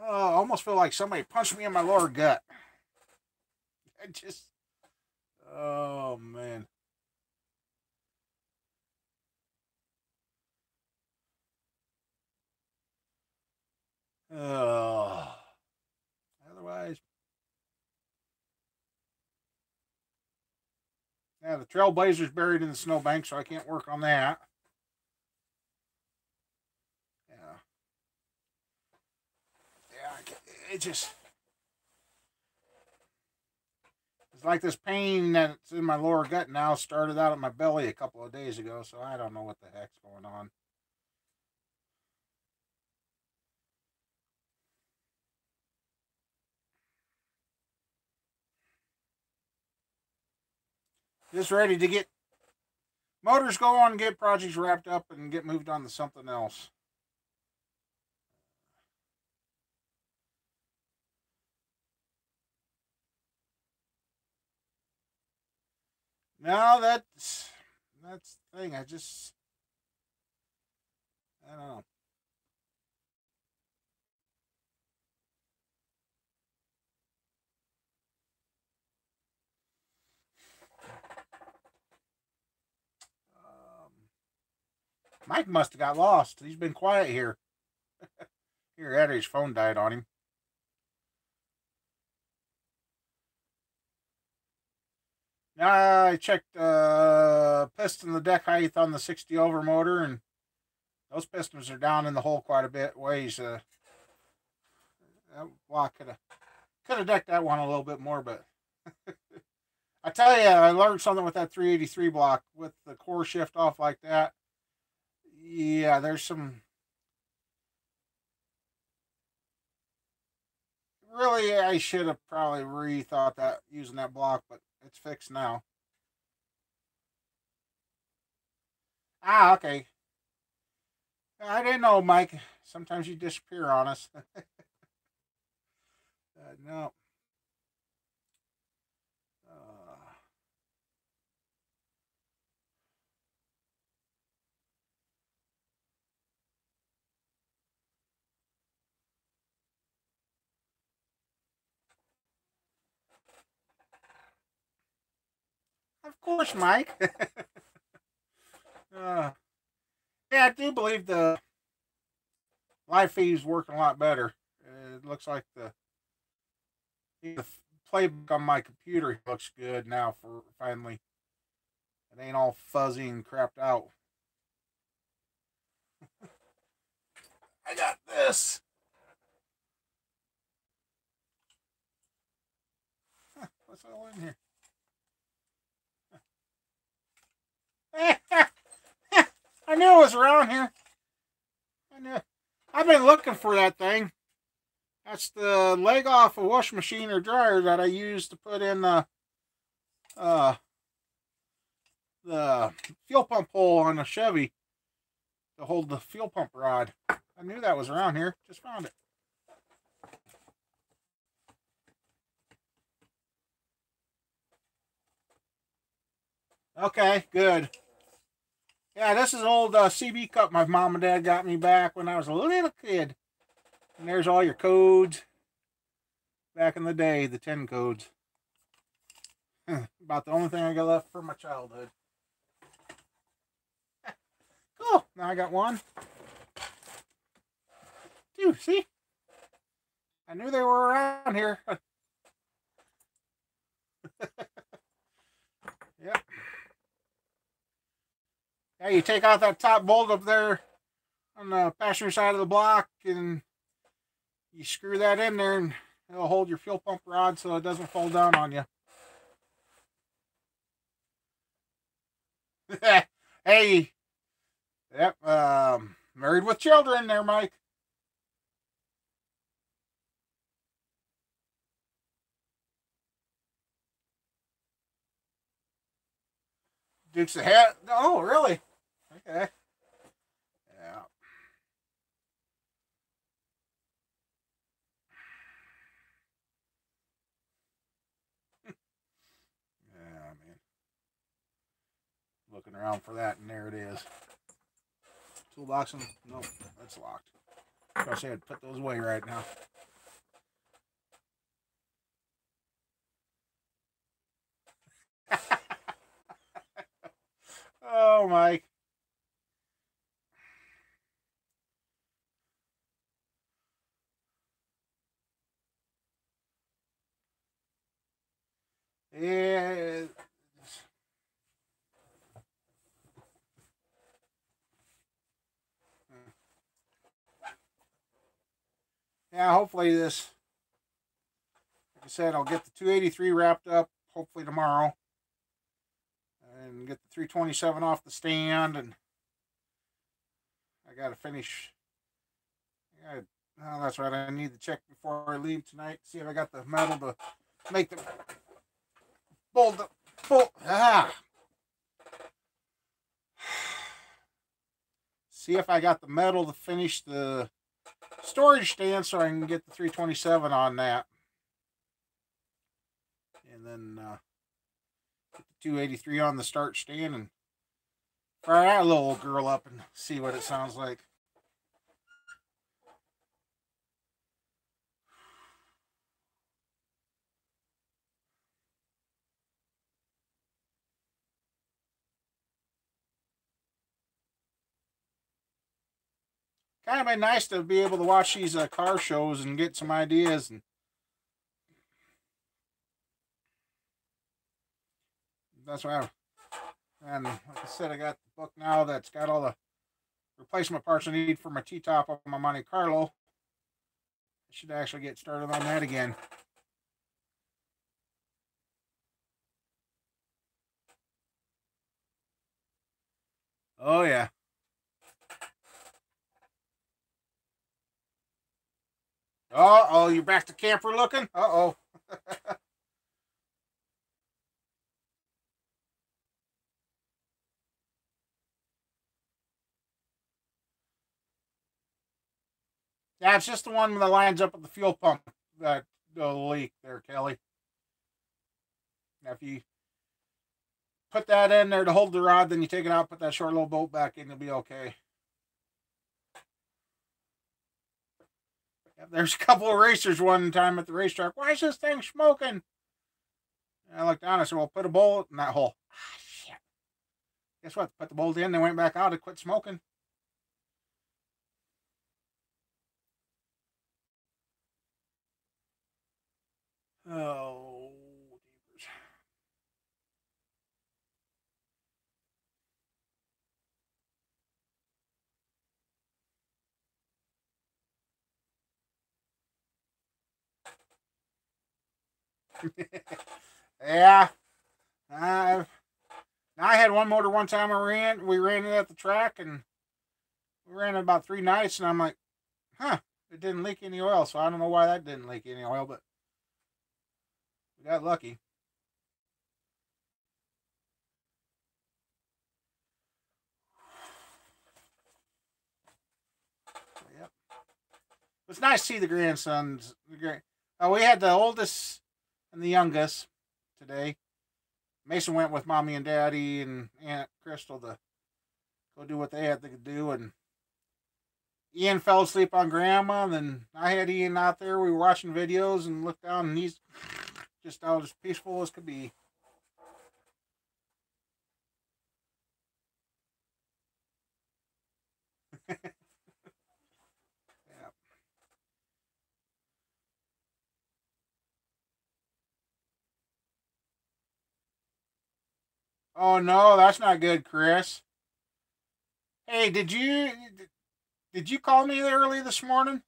[SPEAKER 1] I almost feel like somebody punched me in my lower gut. I just oh man. Oh. Otherwise, yeah, the Trailblazer's buried in the snowbank, so I can't work on that. Yeah, yeah, it just it's like this pain that's in my lower gut now started out at my belly a couple of days ago, so I don't know what the heck's going on. Just ready to get motors going, get projects wrapped up, and get moved on to something else. No, that's the thing. I don't know. Um, Mike must have got lost. He's been quiet here. Here, Eddie's phone died on him. I checked piston the deck height on the 60 over motor, and those pistons are down in the hole quite a bit ways. That block could have decked that one a little bit more, but I tell you, I learned something with that 383 block with the core shift off like that. Yeah, there's some Really, I should have probably rethought that using that block, but it's fixed now. Ah, okay. I didn't know, Mike. Sometimes you disappear on us. No. Uh, of course, Mike. uh, yeah, I do believe the live feed is working a lot better. It looks like the playbook on my computer looks good now for finally. It ain't all fuzzy and crapped out. I got this. What's all in here? I knew it was around here. I knew. I've been looking for that thing. That's the leg off a washing machine or dryer that I used to put in uh, the fuel pump hole on a Chevy to hold the fuel pump rod. I knew that was around here. Just found it. Okay, good. Yeah, this is an old CB cup my mom and dad got me back when I was a little kid. And there's all your codes. Back in the day, the 10 codes. About the only thing I got left from my childhood. Cool. Now I got one. Two, see? I knew they were around here. Yep. Yeah, you take out that top bolt up there on the passenger side of the block and you screw that in there and it'll hold your fuel pump rod so it doesn't fall down on you. Hey, yep, married with children there, Mike. Dukes of hat. Oh, really? Okay. Yeah. Yeah, man. Looking around for that, and there it is. Toolbox and nope, that's locked. I say I'd put those away right now. Oh, Mike. Yeah. Yeah, hopefully this, like I said, I'll get the 283 wrapped up hopefully tomorrow. And get the 327 off the stand. And I got to finish. Oh, that's right. I need to check before I leave tonight. See if I got the metal to make the bolt. Ah. See if I got the metal to finish the storage stand so I can get the 327 on that. And then get the 283 on the start stand and fire that little girl up and see what it sounds like. Kind of been nice to be able to watch these car shows and get some ideas. And that's why and like I said, I got the book now that's got all the replacement parts I need for my T-top on my Monte Carlo. I should actually get started on that again. Oh, yeah. Uh-oh, you're back to camper looking? Uh-oh. Yeah, it's just the one that lines up at the fuel pump that the leak there, Kelly. Now, if you put that in there to hold the rod, then you take it out, put that short little bolt back in, you'll be okay. Yeah, there's a couple of racers one time at the racetrack. Why is this thing smoking? And I looked down, I said, well, put a bolt in that hole. Ah, shit. Guess what? Put the bolt in, they went back out, it quit smoking. Oh, yeah. I I had one motor one time we ran it at the track, and we ran it about 3 nights, and I'm like, huh, it didn't leak any oil, so I don't know why that didn't leak any oil, but we got lucky. Yep. It's nice to see the grandsons. We had the oldest and the youngest today. Mason went with mommy and daddy and Aunt Crystal to go do what they had to do, and Ian fell asleep on grandma. And then I had Ian out there. We were watching videos and looked down, and he's just out as peaceful as could be. Yeah. Oh no, that's not good, Chris. Hey, did you call me early this morning?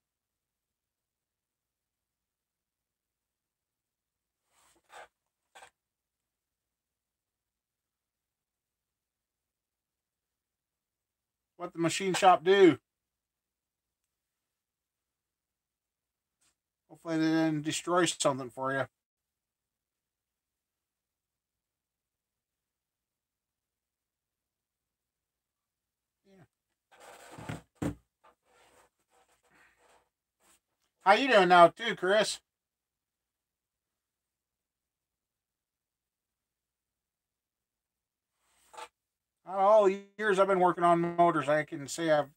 [SPEAKER 1] What the machine shop do? Hopefully they didn't destroy something for you. Yeah. How you doing now, too, Chris? All the years I've been working on motors, I can say I've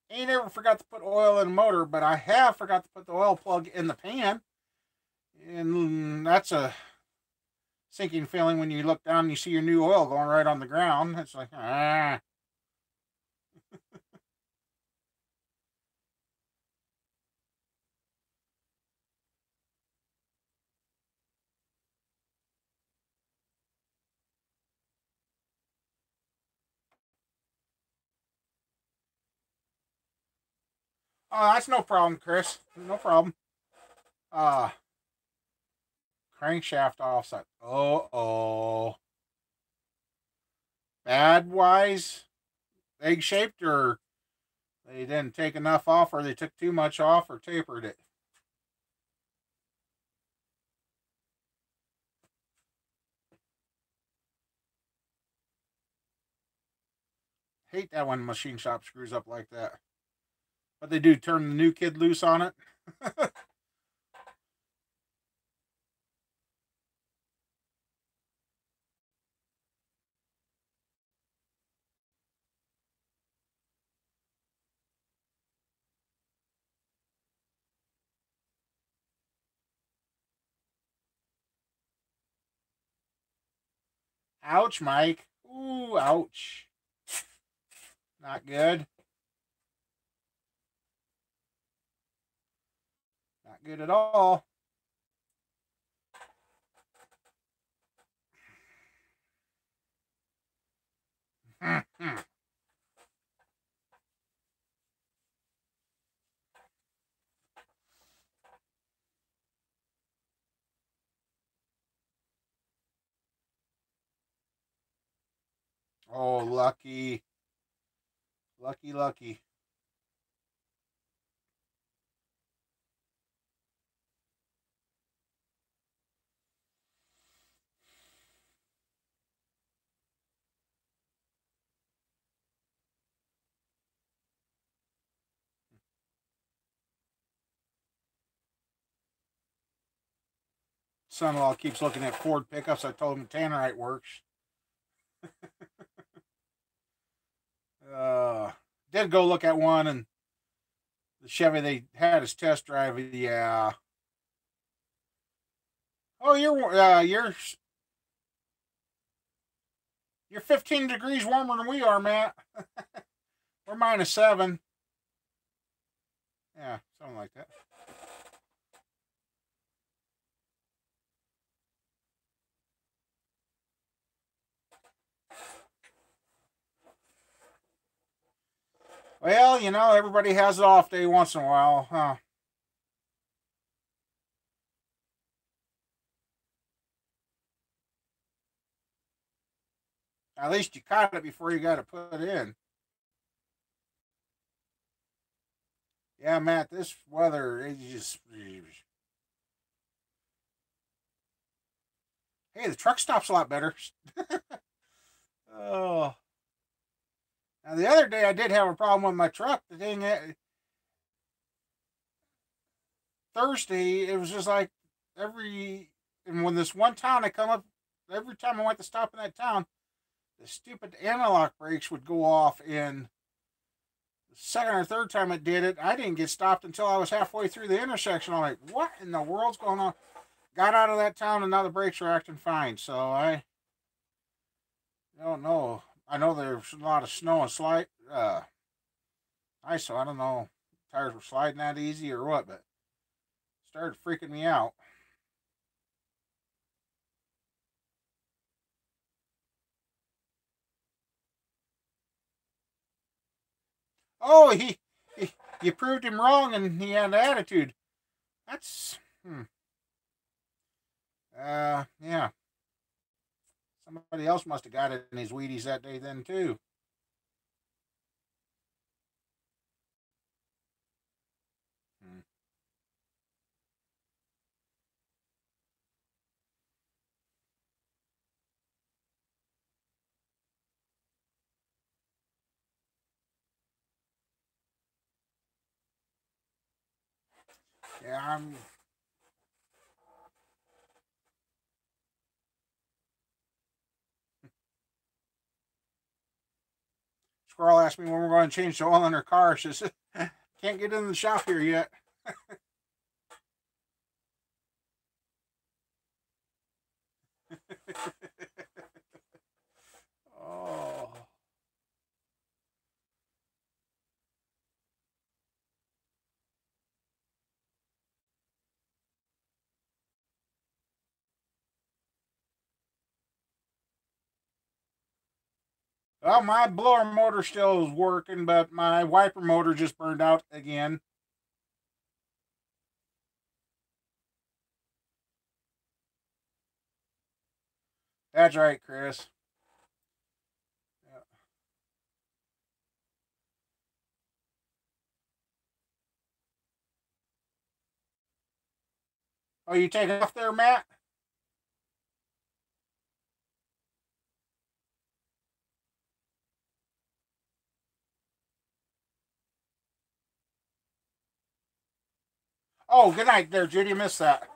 [SPEAKER 1] ain't ever forgot to put oil in a motor, but I have forgot to put the oil plug in the pan, and that's a sinking feeling when you look down and you see your new oil going right on the ground. It's like ah. Oh, that's no problem, Chris. No problem. Uh Crankshaft offset. Oh. Bad wise, egg shaped, or they didn't take enough off, or they took too much off, or tapered it. Hate that when machine shop screws up like that. But they do turn the new kid loose on it. Ouch, Mike. Ooh, ouch. Not good. Not good at all. Oh, lucky. Lucky, lucky. son-in-law keeps looking at Ford pickups. I told him Tannerite works. Uh, did go look at one, and the Chevy they had as test drive. Yeah. Oh, you're 15 degrees warmer than we are, Matt. We're -7. Yeah, something like that. Well, everybody has an off day once in a while, huh? At least you caught it before you got it put in. Yeah, Matt, this weather is just. Hey, the truck stop's a lot better. Oh. Now, the other day I did have a problem with my truck. The thing, Thursday, it was just like and when this one town I come up, every time I went to stop in that town, the stupid anti-lock brakes would go off. And the second or third time it did it, I didn't get stopped until I was halfway through the intersection. I'm like, what in the world's going on? Got out of that town and now the brakes are acting fine. So I don't know. I know there's a lot of snow and ice, so I don't know if tires were sliding that easy or what, but it started freaking me out. Oh, he you proved him wrong, and he had an attitude. That's yeah. Somebody else must have got it in his Wheaties that day then too. Hmm. Yeah, I'm. Squirrel asked me when we're going to change the oil in her car. She says, "Can't get in the shop here yet." Oh. Well, my blower motor still is working, but my wiper motor just burned out again. That's right, Chris. Yeah. Oh, you take off there, Matt? Oh, good night there, Judy. Missed that.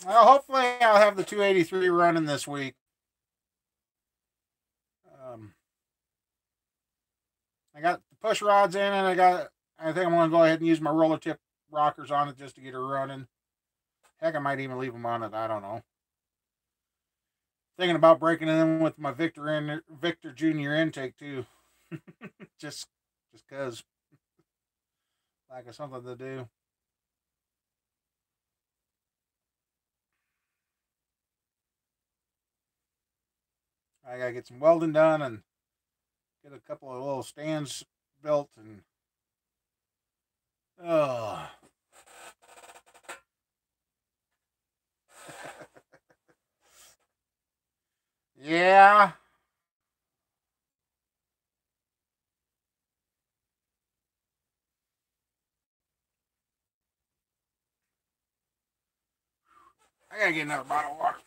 [SPEAKER 1] Well, hopefully I'll have the 283 running this week. Um, I got the push rods in, and I think I'm going to go ahead and use my roller tip rockers on it just to get her running. Heck, I might even leave them on it. I don't know. Thinking about breaking in with my Victor Junior intake too, just cause like it's something to do. I gotta get some welding done and get a couple of little stands built and oh yeah. I gotta get another bottle of water.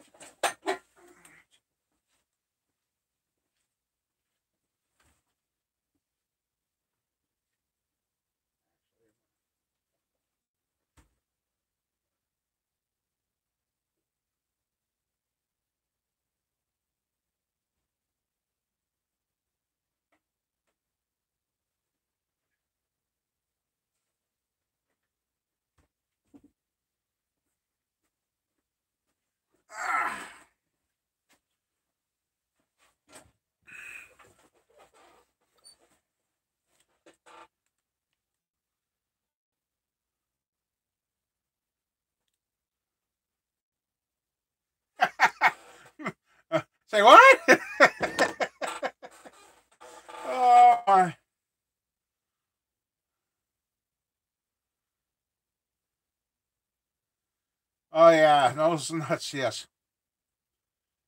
[SPEAKER 1] Say what? Oh, my. Oh yeah, those nuts. Yes.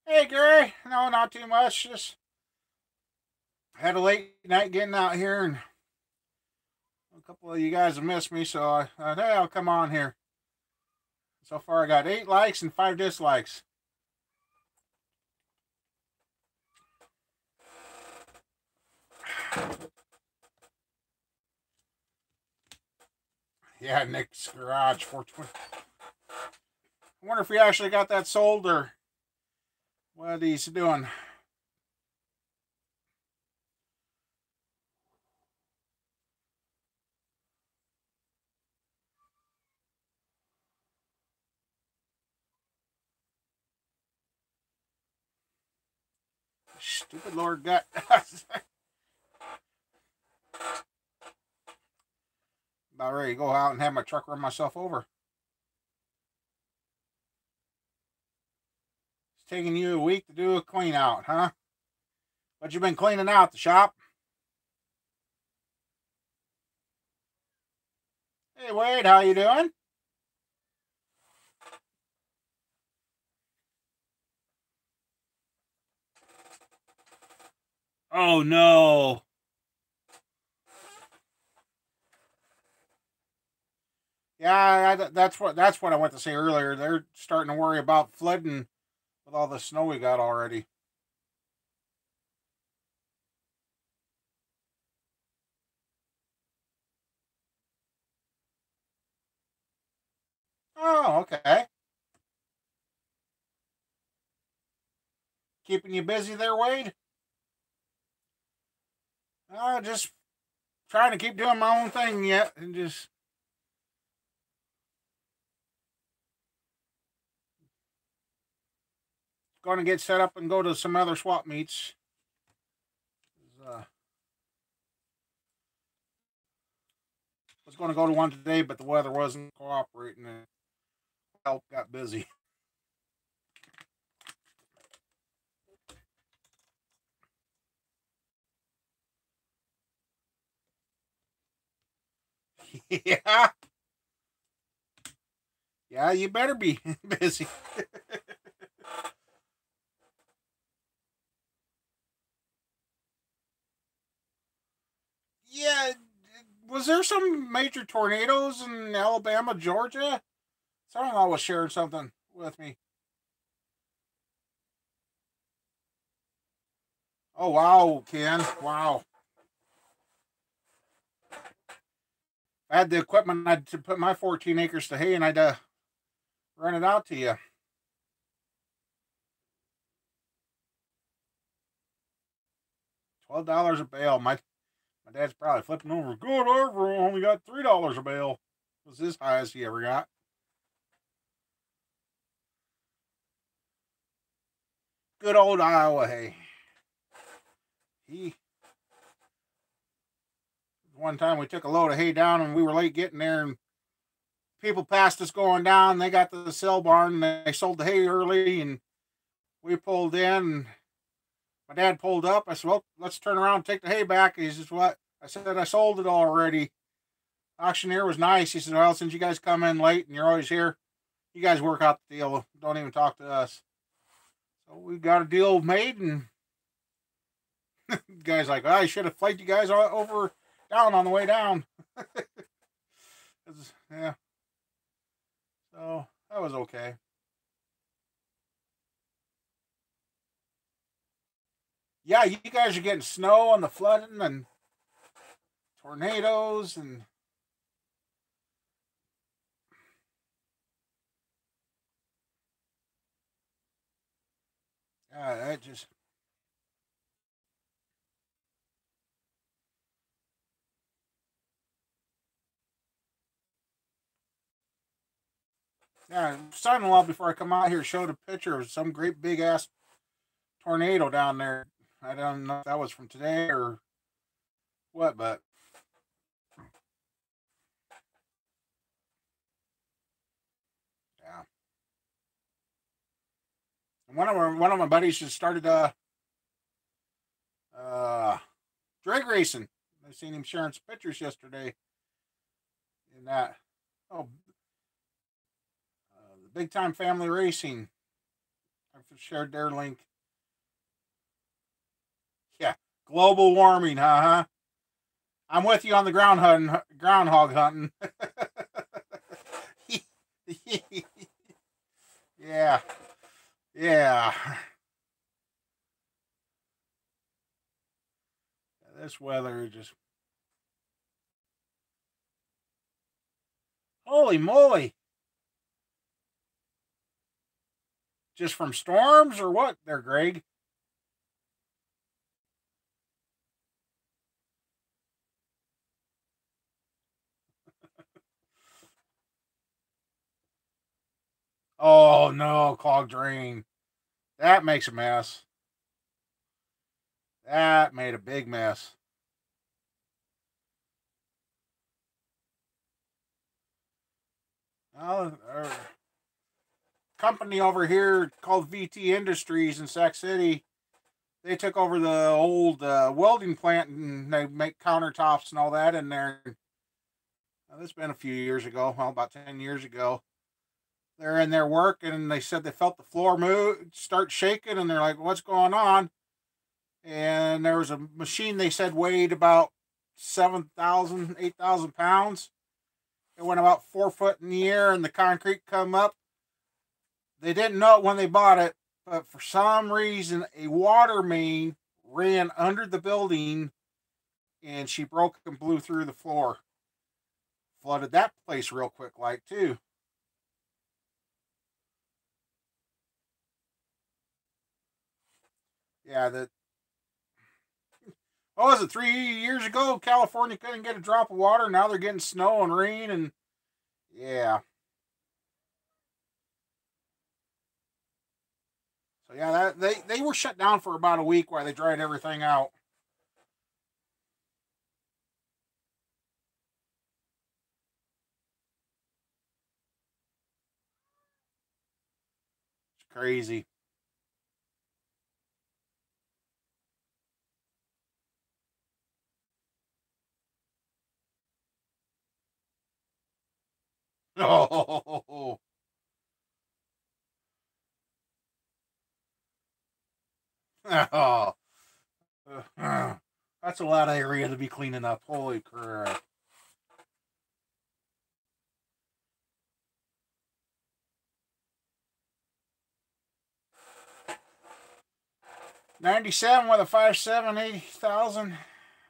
[SPEAKER 1] Hey Gary, no, not too much. Just had a late night getting out here, and a couple of you guys have missed me, so I thought, hey, I'll come on here. So far, I got 8 likes and 5 dislikes. Yeah, Nick's Garage 420. I wonder if he actually got that sold or what he's doing. Stupid Lord gut. About ready to go out and have my truck run myself over. It's taking you a week to do a clean out, huh? What you been cleaning out, the shop? Hey Wade, how you doing? Oh no. Yeah, that's what I went to say earlier. They're starting to worry about flooding with all the snow we got already. Oh, okay. Keeping you busy there, Wade? Just trying to keep doing my own thing yet, and just going to get set up and go to some other swap meets. Uh, was going to go to one today, but the weather wasn't cooperating, and help got busy. Yeah, yeah, you better be busy. Yeah, was there some major tornadoes in Alabama, Georgia? Someone was sharing something with me. Oh wow, Ken! Wow, I had the equipment. I'd to put my 14 acres to hay, and I'd rent it out to you. $12 a bale. My dad's probably flipping over. Good, I only got $3 a bale. It was as high as he ever got. Good old Iowa hay. He One time we took a load of hay down and we were late getting there, and people passed us going down. They got to the sale barn and they sold the hay early, and we pulled in. And my dad pulled up. I said, "Well, let's turn around and take the hay back." He says, "What?" I said, "I sold it already." Auctioneer was nice. He said, "Well, since you guys come in late and you're always here, you guys work out the deal. Don't even talk to us." So we got a deal made, and the guy's like, "I should have flagged you guys over down on the way down." Yeah, so that was okay. Yeah, you guys are getting snow and the flooding and tornadoes and that just yeah. Son-in-law before I come out here showed a picture of some great big ass tornado down there. I don't know if that was from today or what, but yeah. One of my buddies just started uh drag racing. I seen him sharing some pictures yesterday in that. Oh, the Big Time Family Racing. I've shared their link. Yeah, global warming, huh? I'm with you on the groundhog hunting. Yeah, yeah. This weather is just holy moly! Just from storms or what? There, Greg. Oh no, clogged drain. That makes a mess. That made a big mess. Our company over here called VT Industries in Sac City, they took over the old welding plant and they make countertops and all that in there. This has been a few years ago, well, about 10 years ago. They're in their work and they said they felt the floor move, start shaking, and they're like, what's going on? And there was a machine they said weighed about 7,000, 8,000 pounds. It went about 4 foot in the air and the concrete come up. They didn't know it when they bought it, but for some reason, a water main ran under the building and she broke and blew through the floor. Flooded that place real quick, like, too. Yeah, that. Oh, was it 3 years ago? California couldn't get a drop of water. Now they're getting snow and rain, and yeah. So yeah, they were shut down for about a week while they dried everything out. It's crazy. Oh, oh. That's a lot of area to be cleaning up. Holy crap. 97 with a 5.7, 80,000.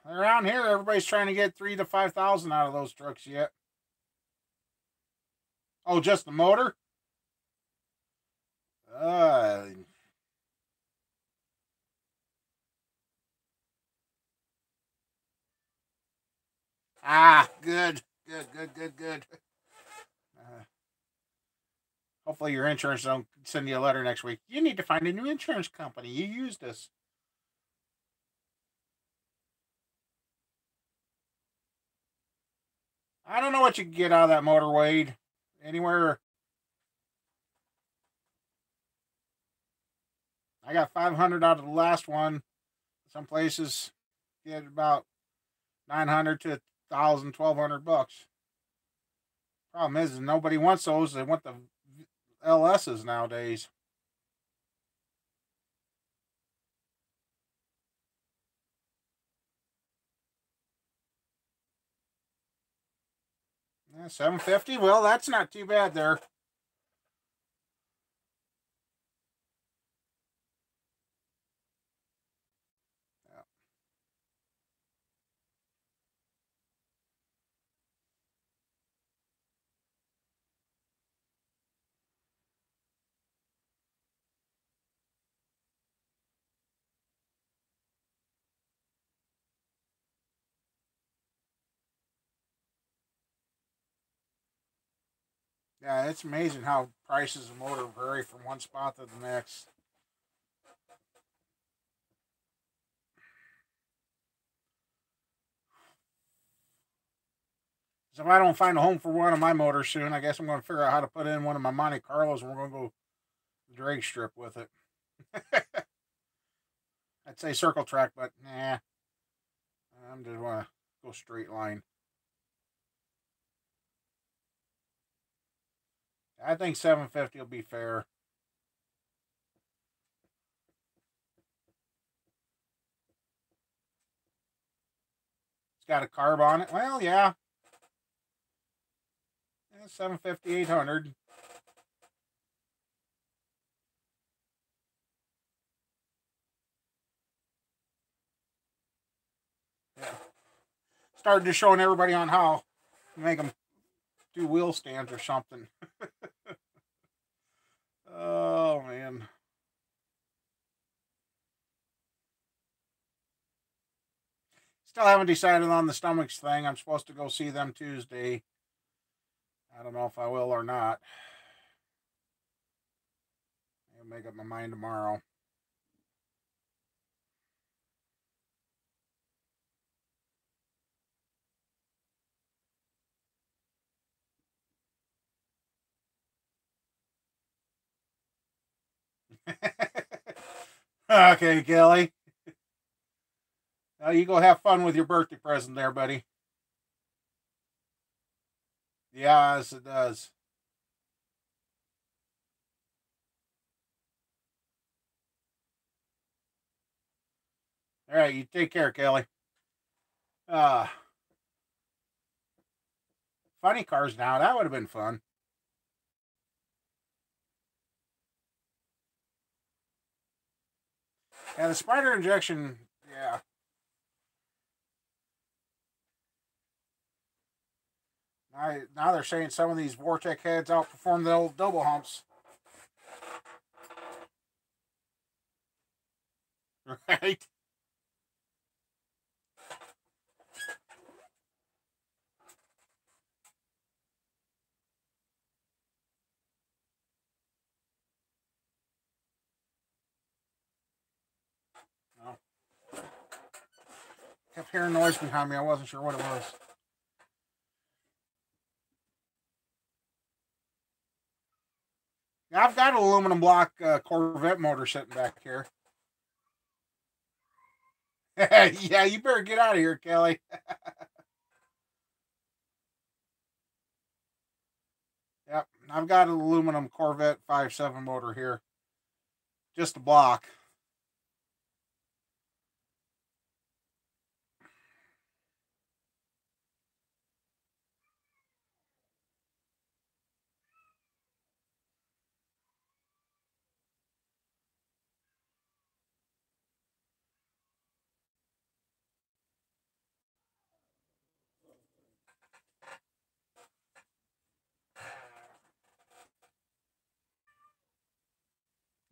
[SPEAKER 1] Around here, everybody's trying to get 3 to 5,000 out of those trucks yet. Oh, just the motor? Uh, good. Good, good, good, good. Uh, Hopefully your insurance don't send you a letter next week. You need to find a new insurance company. You used us. I don't know what you can get out of that motor, Wade. Anywhere. I got 500 out of the last one. Some places get about 900 to 1,000, 1,200 bucks. Problem is nobody wants those. They want the LSs nowadays. Yeah, 750. Well, that's not too bad there. Yeah, yeah, it's amazing how prices of motor vary from one spot to the next. 'Cause if I don't find a home for one of my motors soon, I guess I'm going to figure out how to put in one of my Monte Carlos, and we're going to go drag strip with it. I'd say circle track, but nah. I'm just want to go straight line. I think 750 will be fair. It's got a carb on it. Well, yeah. 750, 800. Yeah. Started just showing everybody on how to make them do wheel stands or something. Oh, man. Still haven't decided on the stomachs thing. I'm supposed to go see them Tuesday. I don't know if I will or not. I'll make up my mind tomorrow. Okay, Kelly. You go have fun with your birthday present there, buddy. Yes, it does. All right, you take care, Kelly. Uh, Funny cars now. That would have been fun. Yeah, the spider injection. Yeah. Now they're saying some of these Vortec heads outperform the old double humps. Right? No. Kept hearing noise behind me. I wasn't sure what it was. Now, I've got an aluminum block Corvette motor sitting back here. Yeah, you better get out of here, Kelly. Yep, I've got an aluminum Corvette 5.7 motor here. Just a block.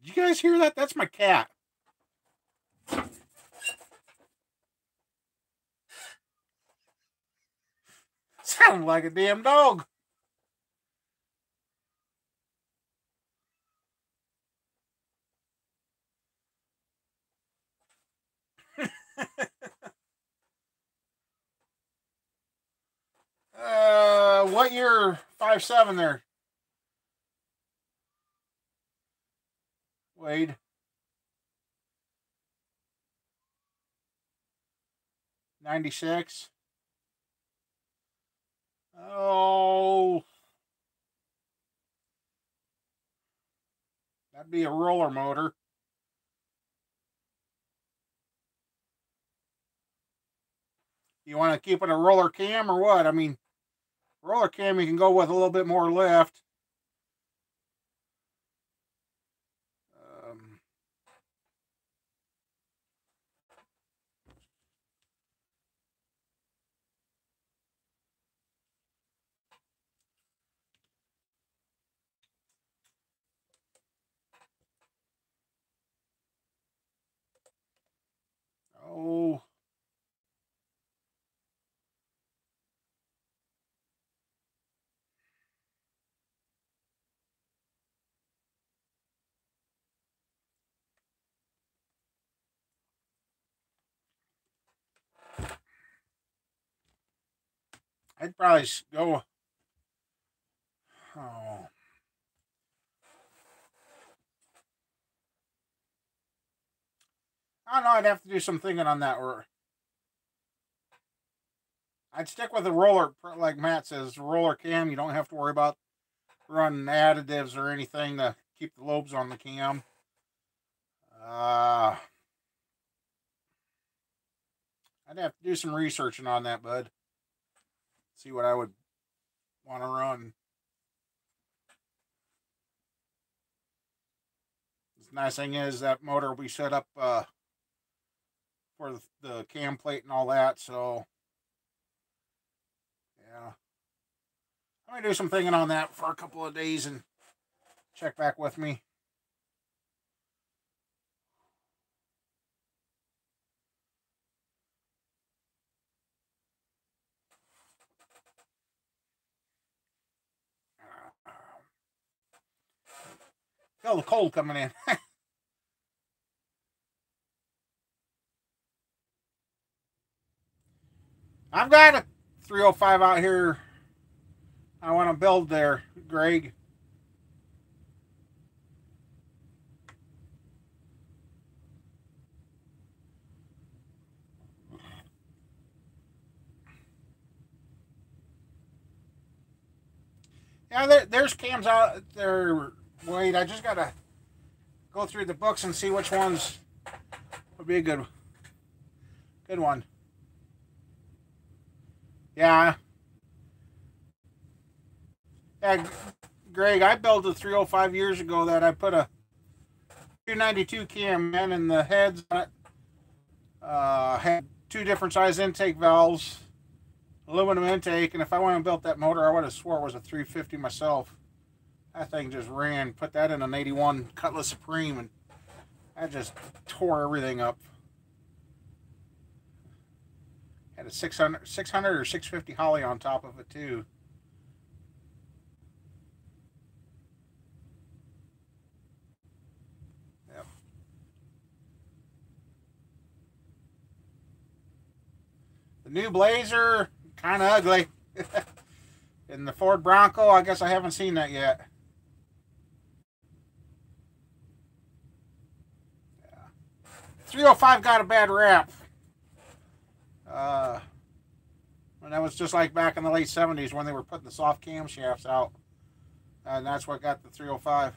[SPEAKER 1] Did you guys hear that? That's my cat. Sounded like a damn dog. What year 5.7 there? Wade. 96. Oh, that'd be a roller motor. You want to keep it a roller cam or what? I mean, roller cam you can go with a little bit more lift. Um, oh, I'd probably go. Oh, I don't know. I'd have to do some thinking on that. Or I'd stick with the roller, like Matt says, roller cam. You don't have to worry about running additives or anything to keep the lobes on the cam. I'd have to do some researching on that, bud. See what I would want to run. The nice thing is that motor will be set up for the cam plate and all that. So, yeah. I'm going to do some thinking on that for a couple of days and check back with me. Feel the cold coming in. I've got a 305 out here I want to build there, Greg. Yeah, there's cams out there. Wait, I just got to go through the books and see which ones would be a good one. Yeah. Yeah, Greg, I built a 305 years ago that I put a 292 cam in, and the heads on it had two different size intake valves, aluminum intake, and if I went and built that motor, I would have swore it was a 350 myself. That thing just ran. Put that in an 81 Cutlass Supreme, and that just tore everything up. Had a 600 or 650 Holley on top of it, too. Yep. The new Blazer, kind of ugly. And the Ford Bronco, I guess I haven't seen that yet. Yeah. 305 got a bad rap. And that was just like back in the late 70s when they were putting the soft camshafts out. And that's what got the 305.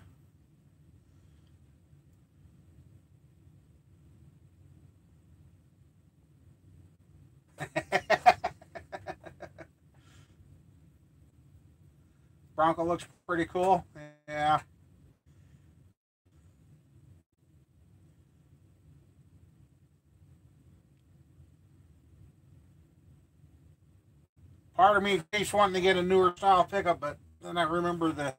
[SPEAKER 1] Bronco looks pretty cool. Yeah. Part of me keeps wanting to get a newer style pickup, but then I remember the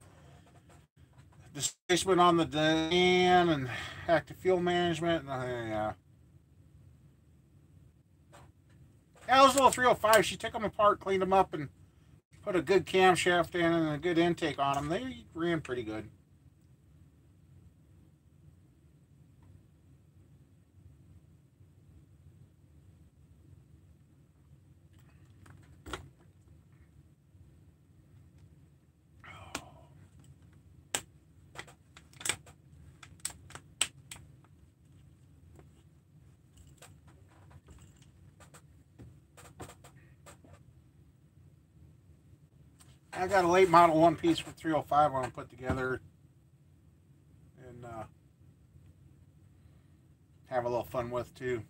[SPEAKER 1] displacement on the Dan and active fuel management. And, yeah. Yeah, those little 305s, she took them apart, cleaned them up, and put a good camshaft in and a good intake on them. They ran pretty good. I got a late model one piece for 305 I want to put together and have a little fun with too.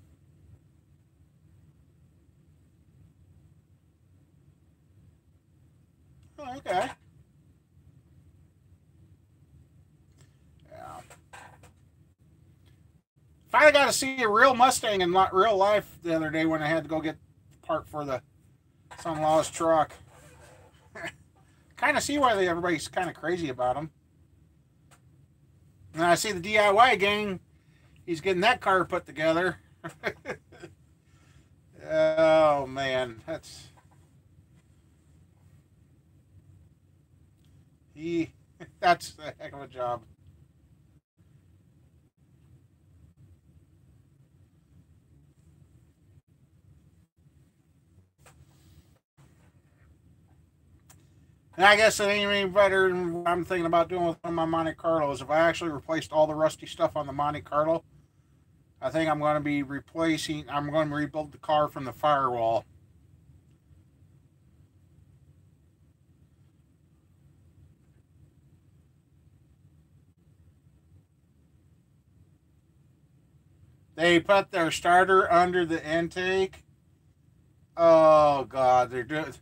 [SPEAKER 1] Oh, okay. Yeah. Finally got to see a real Mustang in real life the other day when I had to go get part for the son-in-law's truck. Kind of see why everybody's kind of crazy about them. And I see the DIY gang. He's getting that car put together. Oh man, that's a heck of a job. And I guess it ain't any better than what I'm thinking about doing with one of my Monte Carlos. If I actually replaced all the rusty stuff on the Monte Carlo, I think I'm going to be replacing, I'm going to rebuild the car from the firewall. They put their starter under the intake. Oh God, they're doing.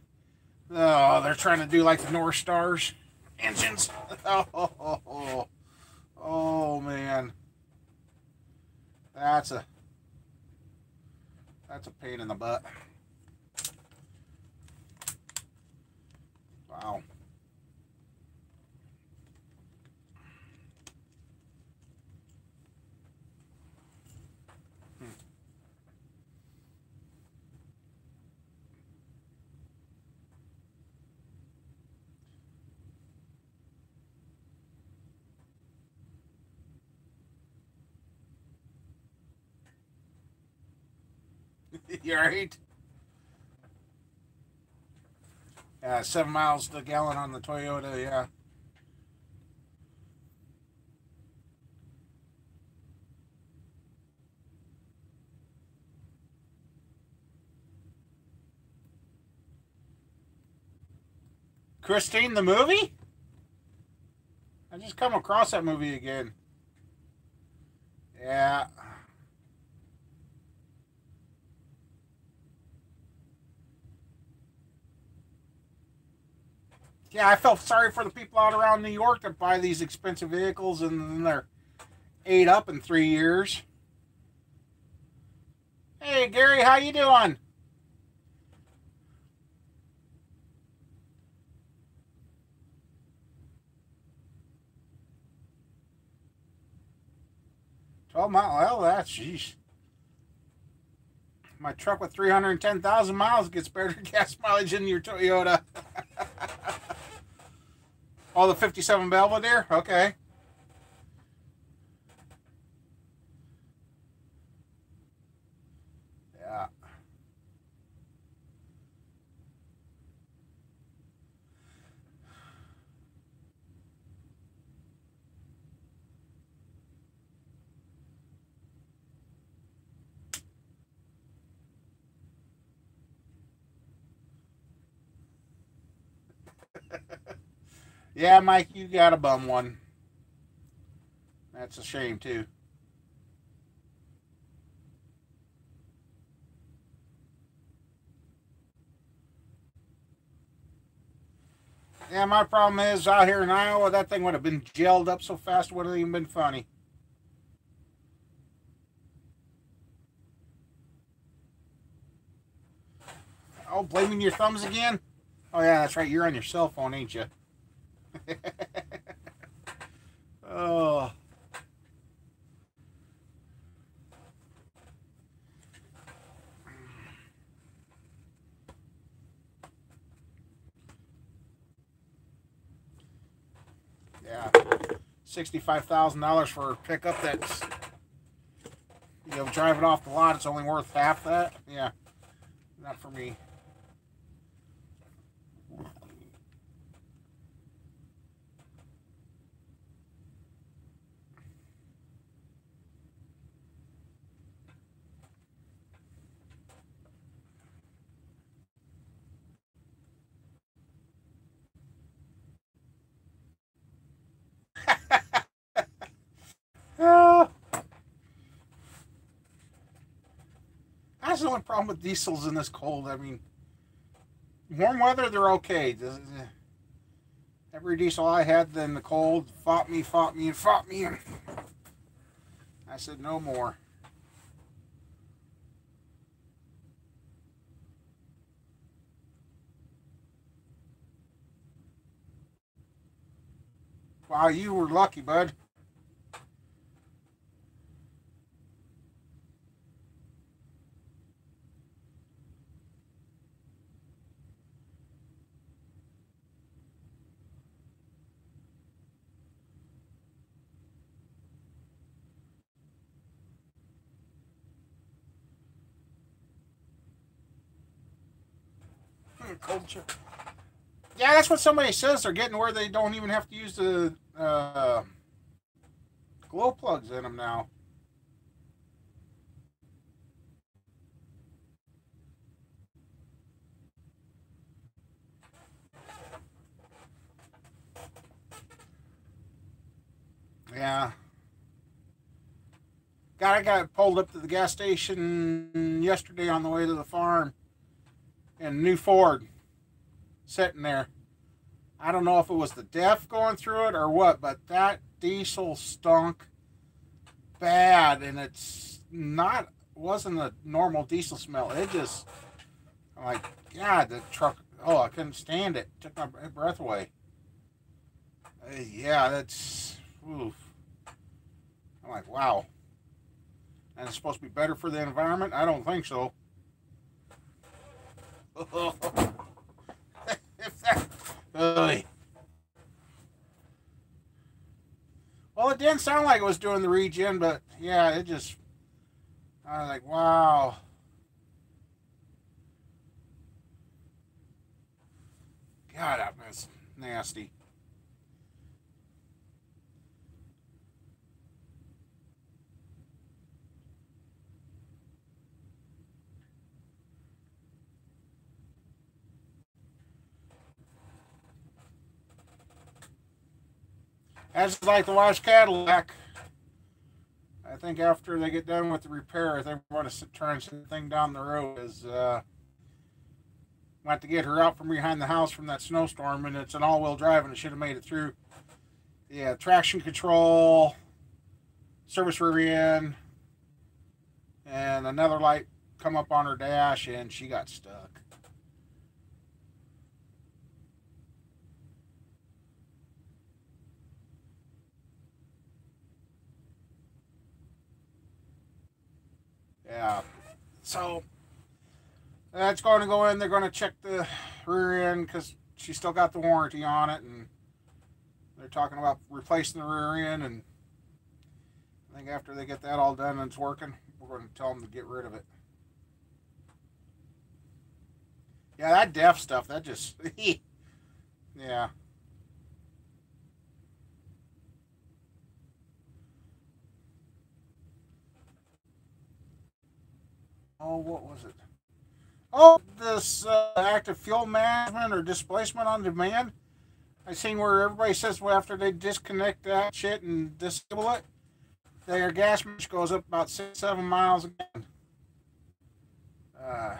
[SPEAKER 1] Oh, they're trying to do like the North Stars engines. Oh man, that's a pain in the butt. Wow. You right? Yeah, 7 miles to the gallon on the Toyota. Yeah. Christine the movie? I just come across that movie again. Yeah. Yeah, I felt sorry for the people out around New York that buy these expensive vehicles and then they're ate up in 3 years. Hey, Gary, how you doing? $12 mile. Well, that's jeez. My truck with 310,000 miles gets better gas mileage than your Toyota. Oh, the 57 Belvedere? Okay. Yeah. Yeah, Mike, you got a bum one. That's a shame, too. Yeah, my problem is out here in Iowa, that thing would have been gelled up so fast it wouldn't have even been funny. Oh, blaming your thumbs again? Oh, yeah, that's right. You're on your cell phone, ain't you? Oh. Yeah. $65,000 for a pickup that's, driving off the lot, it's only worth half that. Yeah. Not for me. Oh. That's the only problem with diesels in this cold. I mean, warm weather, they're okay. Every diesel I had in the cold fought me, and fought me. And I said, no more. Wow, you were lucky, bud. Culture. Yeah, that's what somebody says. They're getting where they don't even have to use the glow plugs in them now. Yeah. I got pulled up to the gas station yesterday on the way to the farm, and a new Ford sitting there. I don't know if it was the DEF going through it or what, but that diesel stunk bad, and wasn't a normal diesel smell. It just, I'm like, God, the truck. Oh, I couldn't stand it. Took my breath away. Yeah, that's. Oof. I'm like, wow. And it's supposed to be better for the environment? I don't think so. Well, it didn't sound like it was doing the regen, but yeah, I was like, wow. God, that was nasty. That's like the Wash Cadillac. I think after they get done with the repair, they want to try and send the thing down the road. Went to get her out from behind the house from that snowstorm, and it's an all-wheel drive, and it should have made it through. Yeah, traction control, service rear end, and another light come up on her dash, and she got stuck. Yeah, so that's going to go in. They're going to check the rear end because she still got the warranty on it, and they're talking about replacing the rear end. And I think after they get that all done and it's working, we're going to tell them to get rid of it. Yeah, that DEF stuff, that just, yeah. Oh, what was it? Oh, this active fuel management or displacement on demand. I seen where everybody says, well, after they disconnect that shit and disable it, their gas mileage goes up about 6-7 miles again. Uh,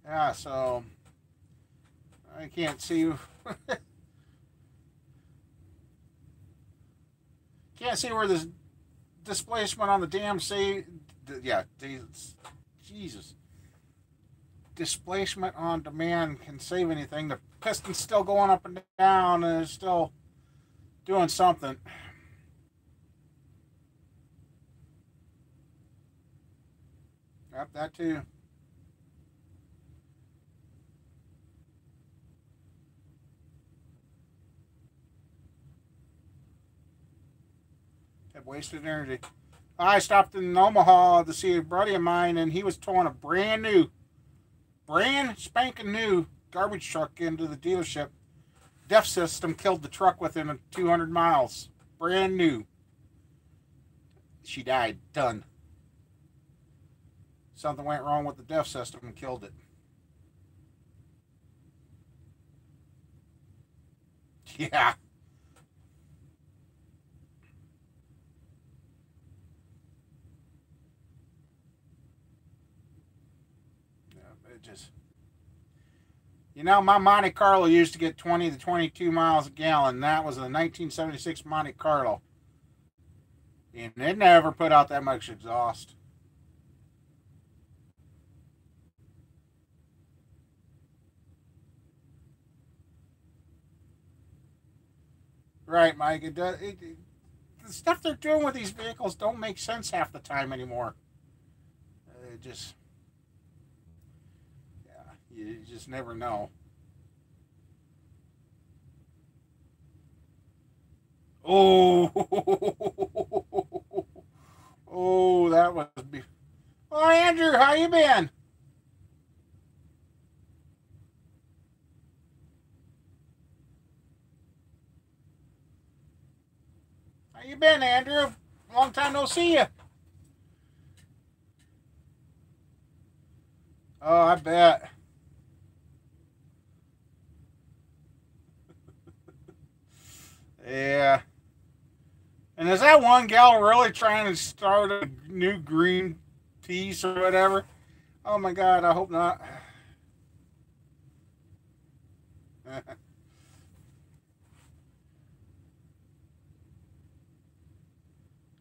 [SPEAKER 1] yeah, so I can't see can't see where this displacement on the damn say. Yeah, Jesus. Displacement on demand can save anything. The piston's still going up and down, and it's still doing something. Yep, that too. Have wasted energy. I stopped in Omaha to see a buddy of mine, and he was towing a brand spanking new garbage truck into the dealership. DEF system killed the truck within 200 miles. Brand new. She died. Done. Something went wrong with the DEF system and killed it. Yeah. Yeah, it just. My Monte Carlo used to get 20 to 22 miles a gallon. That was a 1976 Monte Carlo. And it never put out that much exhaust. Right, Mike. The stuff they're doing with these vehicles don't make sense half the time anymore. It just, yeah, you just never know. Oh, oh, that was. Oh, Andrew, how you been? How you been, Andrew? Long time no see you. Oh, I bet. that one gal really trying to start a new green piece or whatever? Oh my God, I hope not.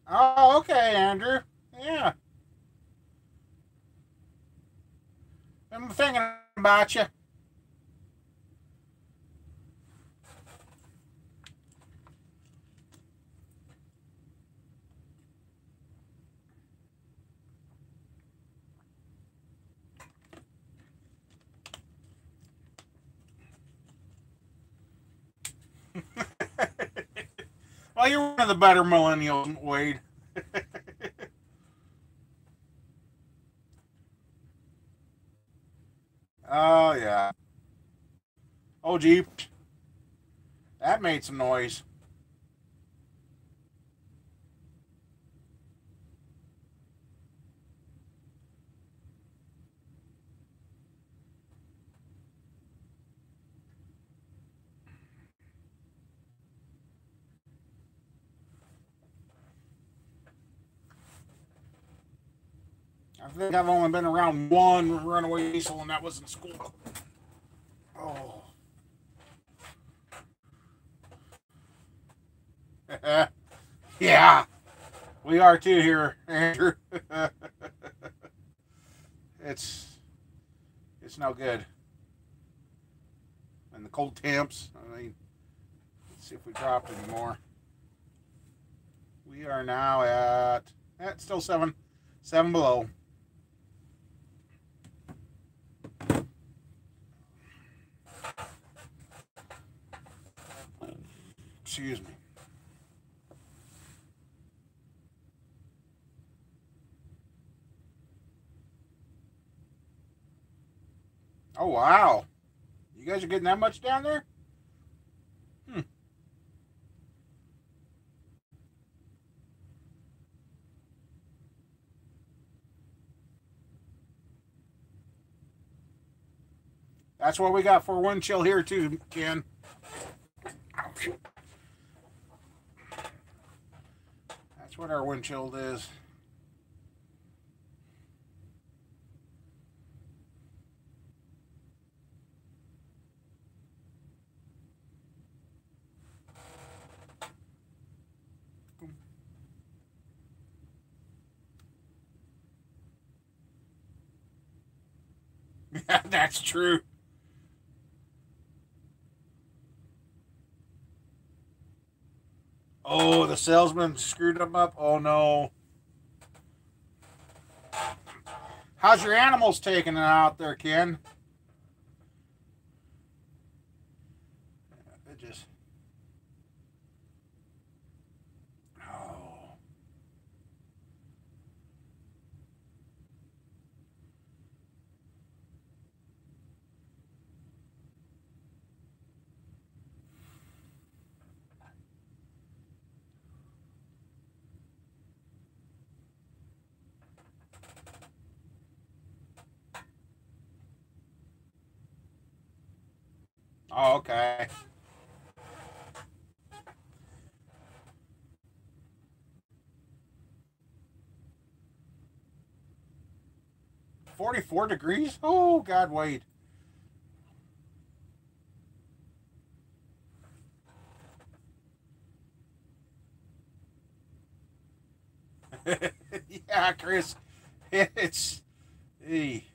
[SPEAKER 1] Oh, okay, Andrew. Yeah. I'm thinking about you. Well, you're one of the better millennials, Wade. Oh, yeah. Oh, gee. That made some noise. I think I've only been around one runaway diesel, and that was in school. Oh. Yeah. We are too here, Andrew. it's it's no good. And the cold temps. I mean, let's see if we dropped any more. We are now at still seven below. Excuse me. Oh wow. You guys are getting that much down there? Hmm. That's what we got for wind chill here too, Ken. That's what our wind chill is. That's true. Oh, the salesman screwed them up. Oh no. How's your animals taking it out there, Ken? It just. Oh. Oh, okay. 44 degrees? Oh, God, wait. Yeah, Chris. It's. Hey.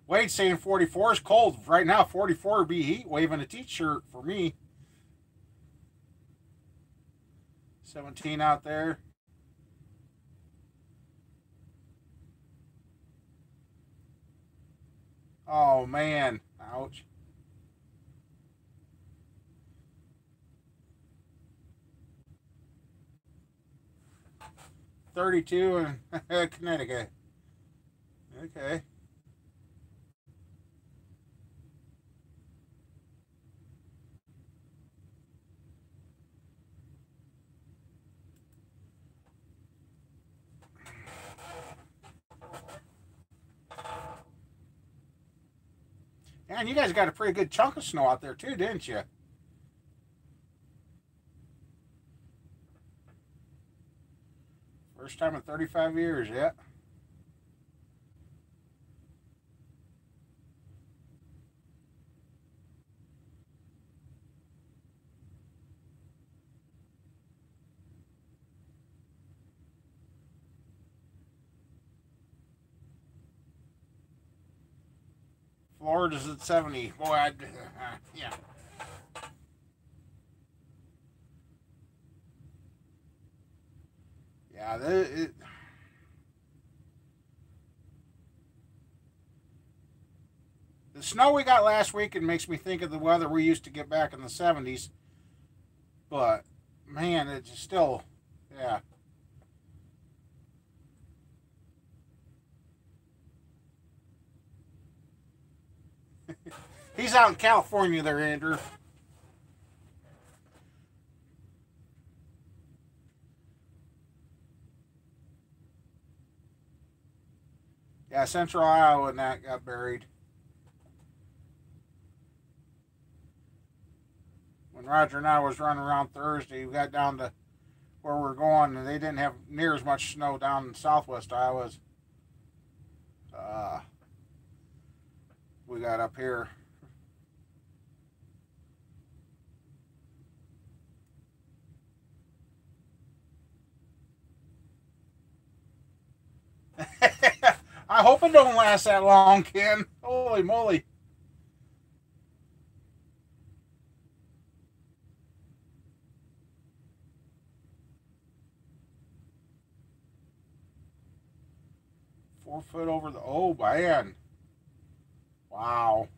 [SPEAKER 1] Wade's saying 44 is cold. Right now, 44 would be heat wave and a t-shirt for me. 17 out there. Oh, man. Ouch. 32 in Connecticut. Okay. And you guys got a pretty good chunk of snow out there too, didn't you? First time in 35 years, yeah. Florida's at 70. Boy, yeah. Yeah, the snow we got last week, it makes me think of the weather we used to get back in the 70s. But, man, it's still, yeah. He's out in California there, Andrew. Yeah, Central Iowa and that got buried. When Roger and I was running around Thursday, we got down to where we're going, and they didn't have near as much snow down in southwest Iowa as uh, we got up here. I hope it don't last that long, Ken. Holy moly. 4 foot over the. Oh, man. Wow.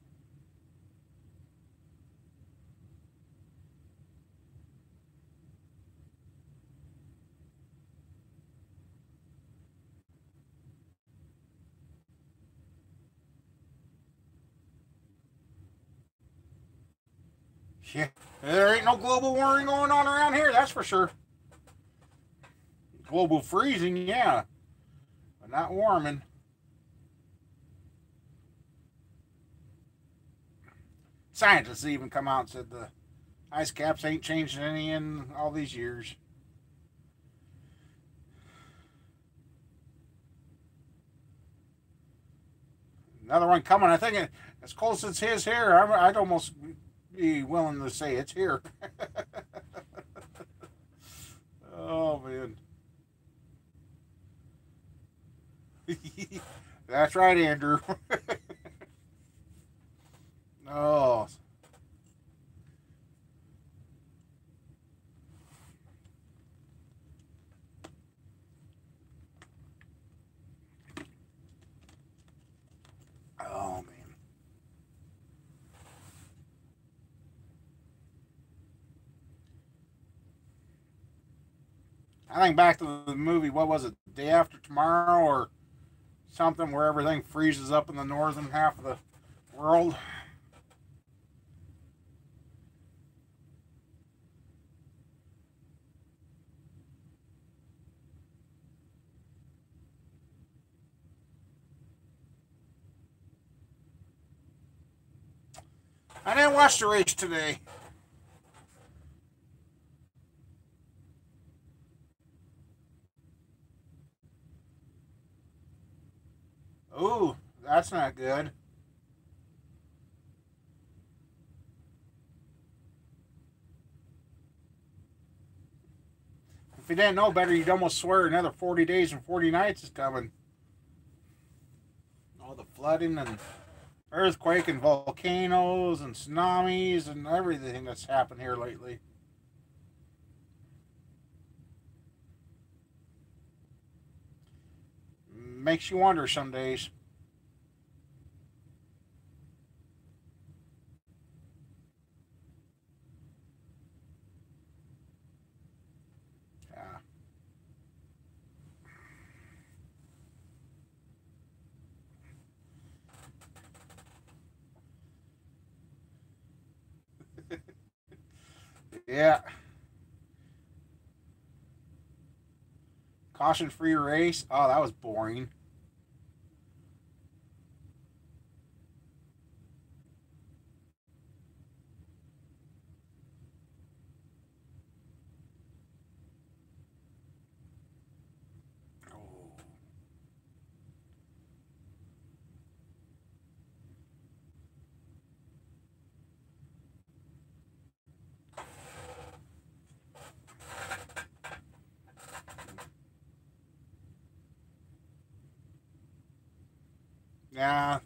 [SPEAKER 1] Yeah. There ain't no global warming going on around here, that's for sure. Global freezing, yeah, but not warming. Scientists even come out and said the ice caps ain't changed any in all these years. Another one coming. I think as close as his here, I'd almost be willing to say it's here. Oh, man. That's right, Andrew. Oh, oh man. I think back to the movie. What was it? Day After Tomorrow or something, where everything freezes up in the northern half of the world. I didn't watch the race today. Ooh, that's not good. If you didn't know better, you'd almost swear another 40 days and 40 nights is coming. All the flooding and earthquake and volcanoes and tsunamis and everything that's happened here lately. Makes you wonder some days. Yeah. Yeah. Caution free race. Oh, that was boring. Yeah.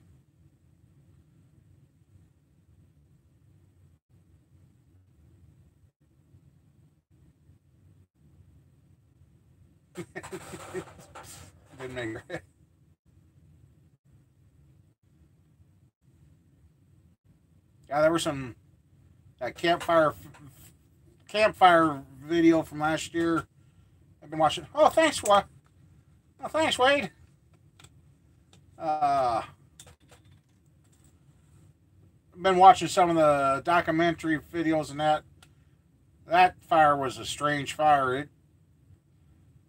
[SPEAKER 1] Didn't make it. Yeah, there was some that campfire video from last year. I've been watching. Oh, thanks, Wade. Oh, thanks, Wade. I've been watching some of the documentary videos, and that fire was a strange fire. It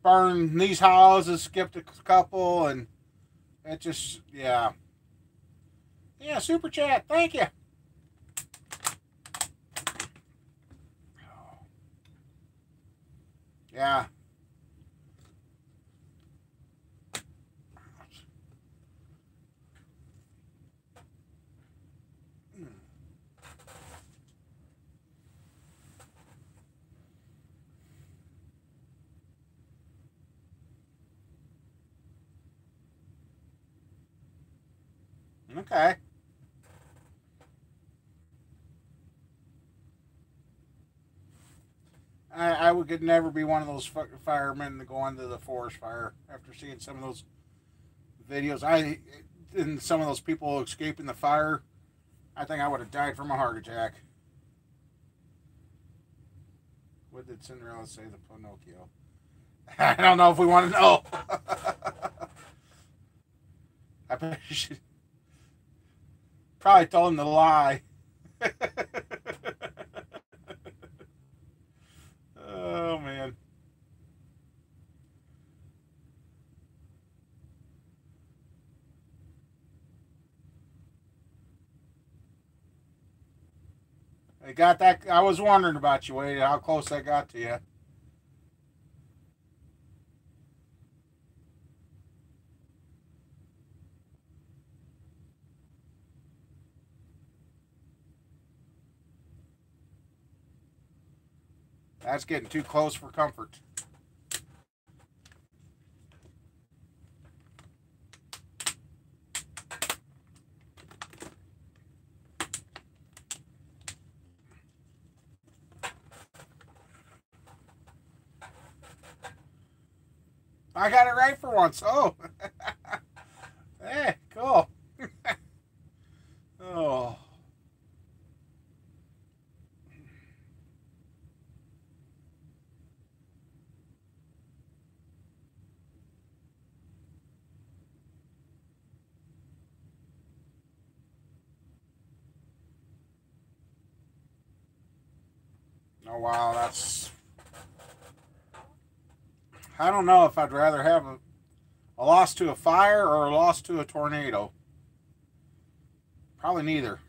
[SPEAKER 1] burned these houses, skipped a couple, and it just, yeah. Yeah, super chat. Thank you. Yeah. Okay. I could never be one of those firemen to go into the forest fire after seeing some of those videos. And some of those people escaping the fire. I think I would have died from a heart attack. What did Cinderella say to Pinocchio? I don't know if we want to know. I bet you should probably told him to lie. Oh man. I got that. I was wondering about you, Wade, how close I got to you. That's getting too close for comfort. I got it right for once. Oh. Hey, cool. Oh. Oh, wow. That's. I don't know if I'd rather have a loss to a fire or a loss to a tornado. Probably neither.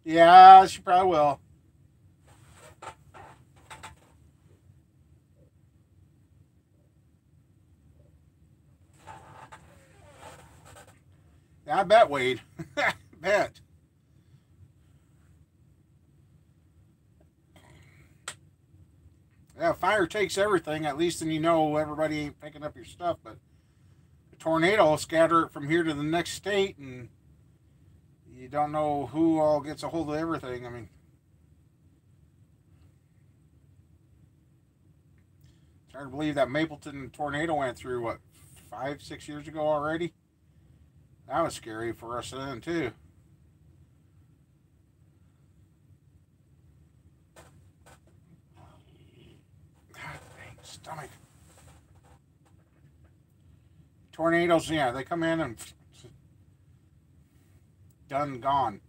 [SPEAKER 1] Yeah, she probably will. Yeah, I bet, Wade. I bet. Yeah, fire takes everything. At least then you know everybody ain't picking up your stuff. But a tornado will scatter it from here to the next state, and you don't know who all gets a hold of everything. I mean, it's hard to believe that Mapleton tornado went through, what, 5, 6 years ago already? That was scary for us then, too. God dang, stomach. Tornadoes, yeah, they come in and done, gone.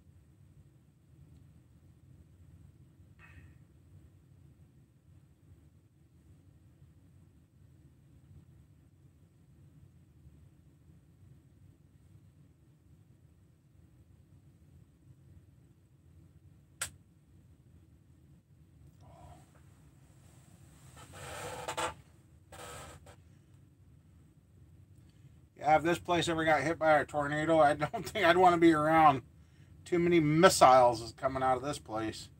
[SPEAKER 1] Yeah, if this place ever got hit by a tornado, I don't think I'd want to be around. Too many missiles is coming out of this place.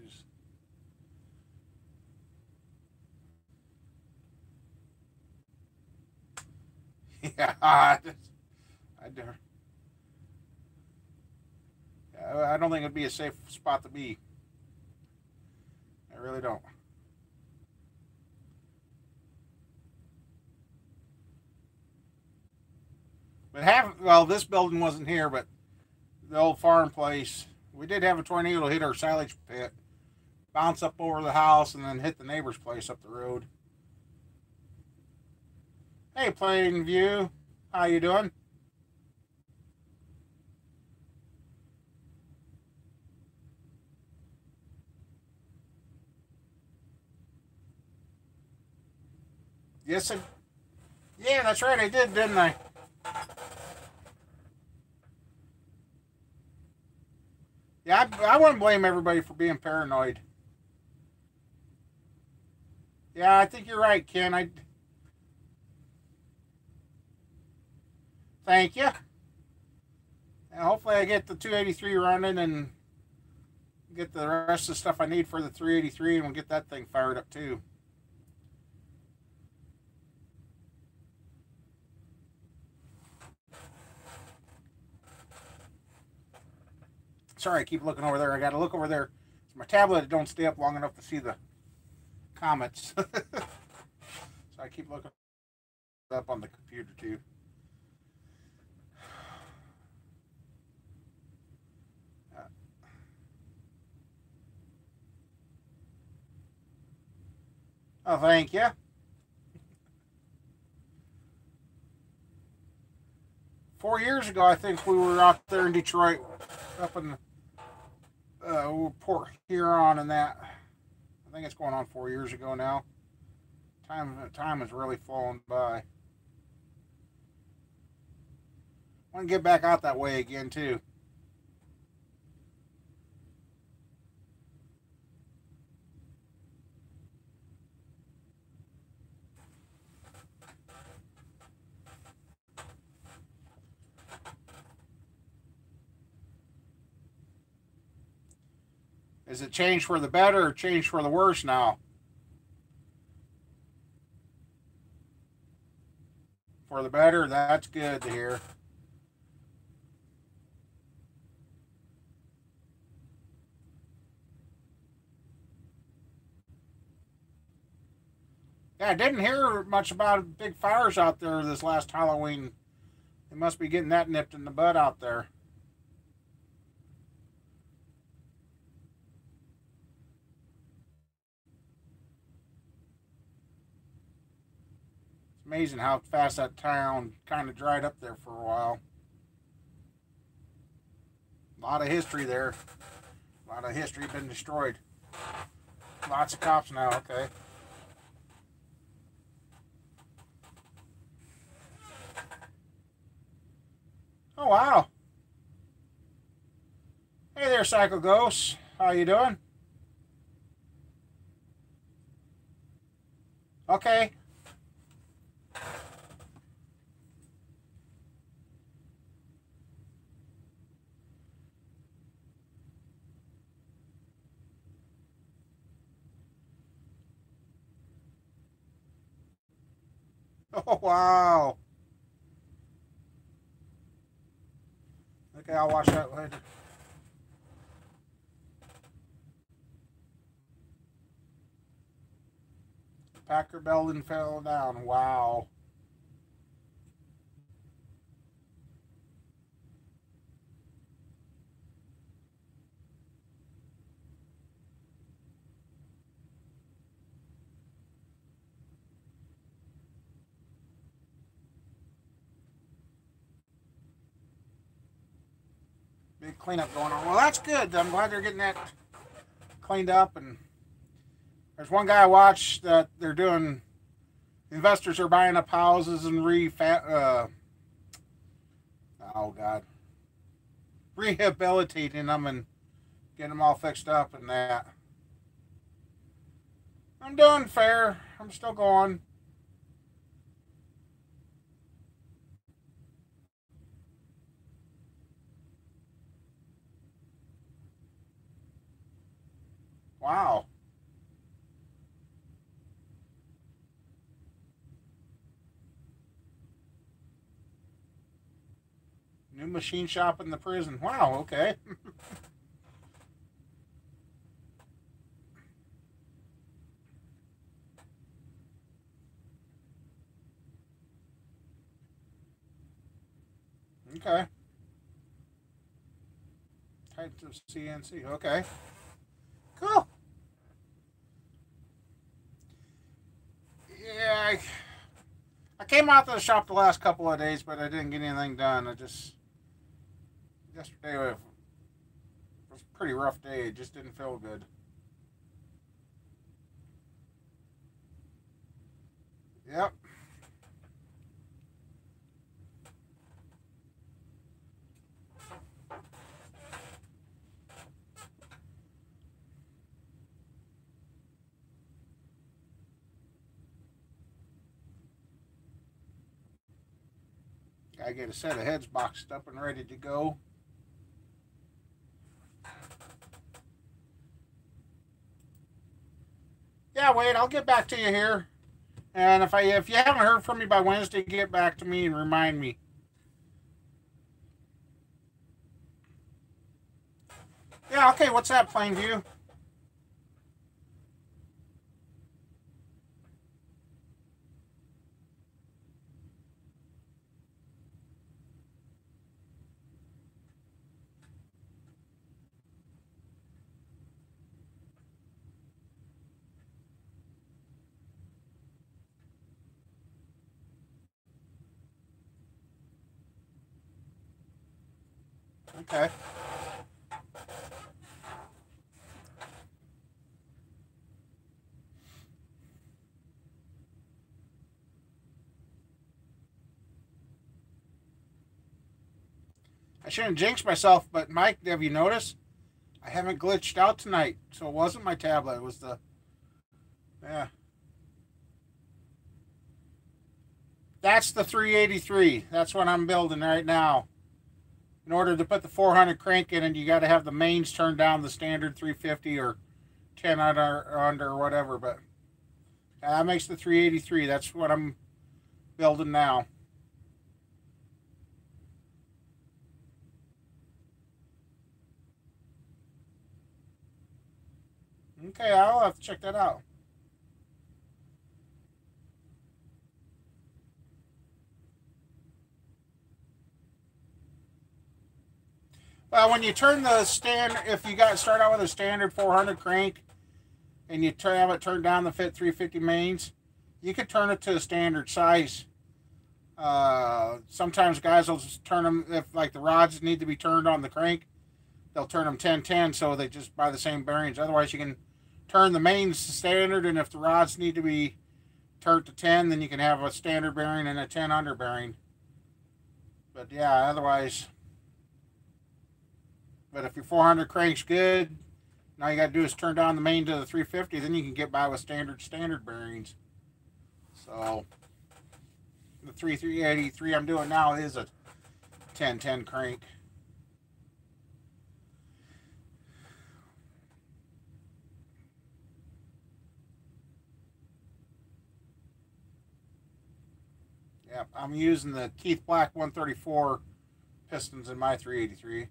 [SPEAKER 1] Just, Yeah, I do. I don't think it'd be a safe spot to be. I really don't. But well, this building wasn't here, but the old farm place, we did have a tornado hit our silage pit, bounce up over the house, and then hit the neighbor's place up the road. Hey, Plainview, how you doing? Yes, yeah, that's right, I did, didn't I? Yeah, I wouldn't blame everybody for being paranoid. Yeah, I think you're right, Ken. I thank you. And hopefully, I get the 283 running and get the rest of the stuff I need for the 383, and we'll get that thing fired up too. Sorry, I keep looking over there. I got to look over there. It's my tablet don't stay up long enough to see the comments, so I keep looking up on the computer too. Oh, thank you. 4 years ago, I think we were out there in Detroit, up in Port Huron, and that. I think it's going on 4 years ago now. Time has really flown by. I want to get back out that way again too. Is it changed for the better or changed for the worse now? For the better, that's good to hear. Yeah, I didn't hear much about big fires out there this last Halloween. They must be getting that nipped in the bud out there. It's amazing how fast that town kind of dried up there for a while. A lot of history there. A lot of history been destroyed. Lots of cops now, okay. Oh, wow. Hey there, Cycle Ghost. How you doing? Okay. Oh, wow. Okay, I'll watch that later. Packer building fell down. Wow. Big cleanup going on. Well, that's good. I'm glad they're getting that cleaned up. And there's one guy I watched that they're doing. Investors are buying up houses and oh God, rehabilitating them and getting them all fixed up and that. I'm doing fair. I'm still going. Wow. New machine shop in the prison. Wow, okay. Okay. Types of CNC. Okay. Cool. Yeah, I came out to the shop the last couple of days, but I didn't get anything done. Yesterday was a pretty rough day. It just didn't feel good. Yep. I get a set of heads boxed up and ready to go. Yeah, Wade, I'll get back to you here. And if you haven't heard from me by Wednesday, get back to me and remind me. Yeah, okay, what's that, Plainview? Okay. I shouldn't jinx myself, but Mike, have you noticed? I haven't glitched out tonight, so it wasn't my tablet. It was the yeah. That's the 383. That's what I'm building right now. In order to put the 400 crank in it, you got to have the mains turned down the standard 350 or 10 under or whatever. But that makes the 383. That's what I'm building now. Okay, I'll have to check that out. Well, when you turn the if you got start out with a standard 400 crank and you have it turned down to fit 350 mains, you could turn it to a standard size. Sometimes guys will just turn them if like the rods need to be turned on the crank, they'll turn them 10-10 so they just buy the same bearings. Otherwise, you can turn the mains to standard, and if the rods need to be turned to 10, then you can have a standard bearing and a 10 under bearing. But yeah, otherwise. But if your 400 crank's good, now you got to do is turn down the main to the 350, then you can get by with standard bearings. So the 383 I'm doing now is a 10-10 crank. Yep, I'm using the Keith Black 134 pistons in my 383.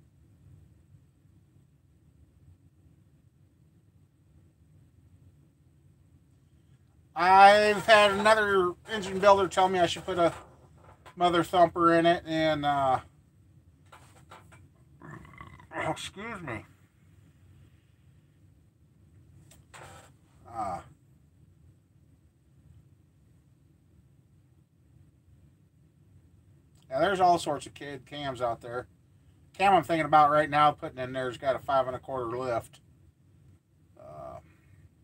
[SPEAKER 1] I've had another engine builder tell me I should put a mother thumper in it, and excuse me. Yeah, there's all sorts of kid cams out there. Cam I'm thinking about right now putting in there's got a 5 1/4 lift,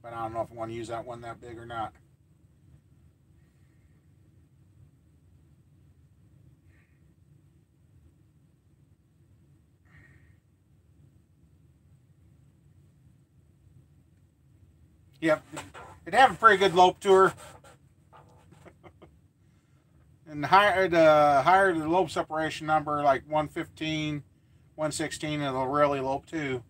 [SPEAKER 1] but I don't know if I want to use that one that big or not. Yep, it'd have a pretty good lope to her. And higher the lobe separation number, like 115, 116, it'll really lope too.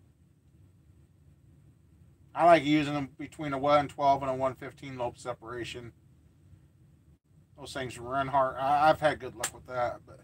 [SPEAKER 1] I like using them between a 112 and a 115 lobe separation. Those things run hard. I've had good luck with that, but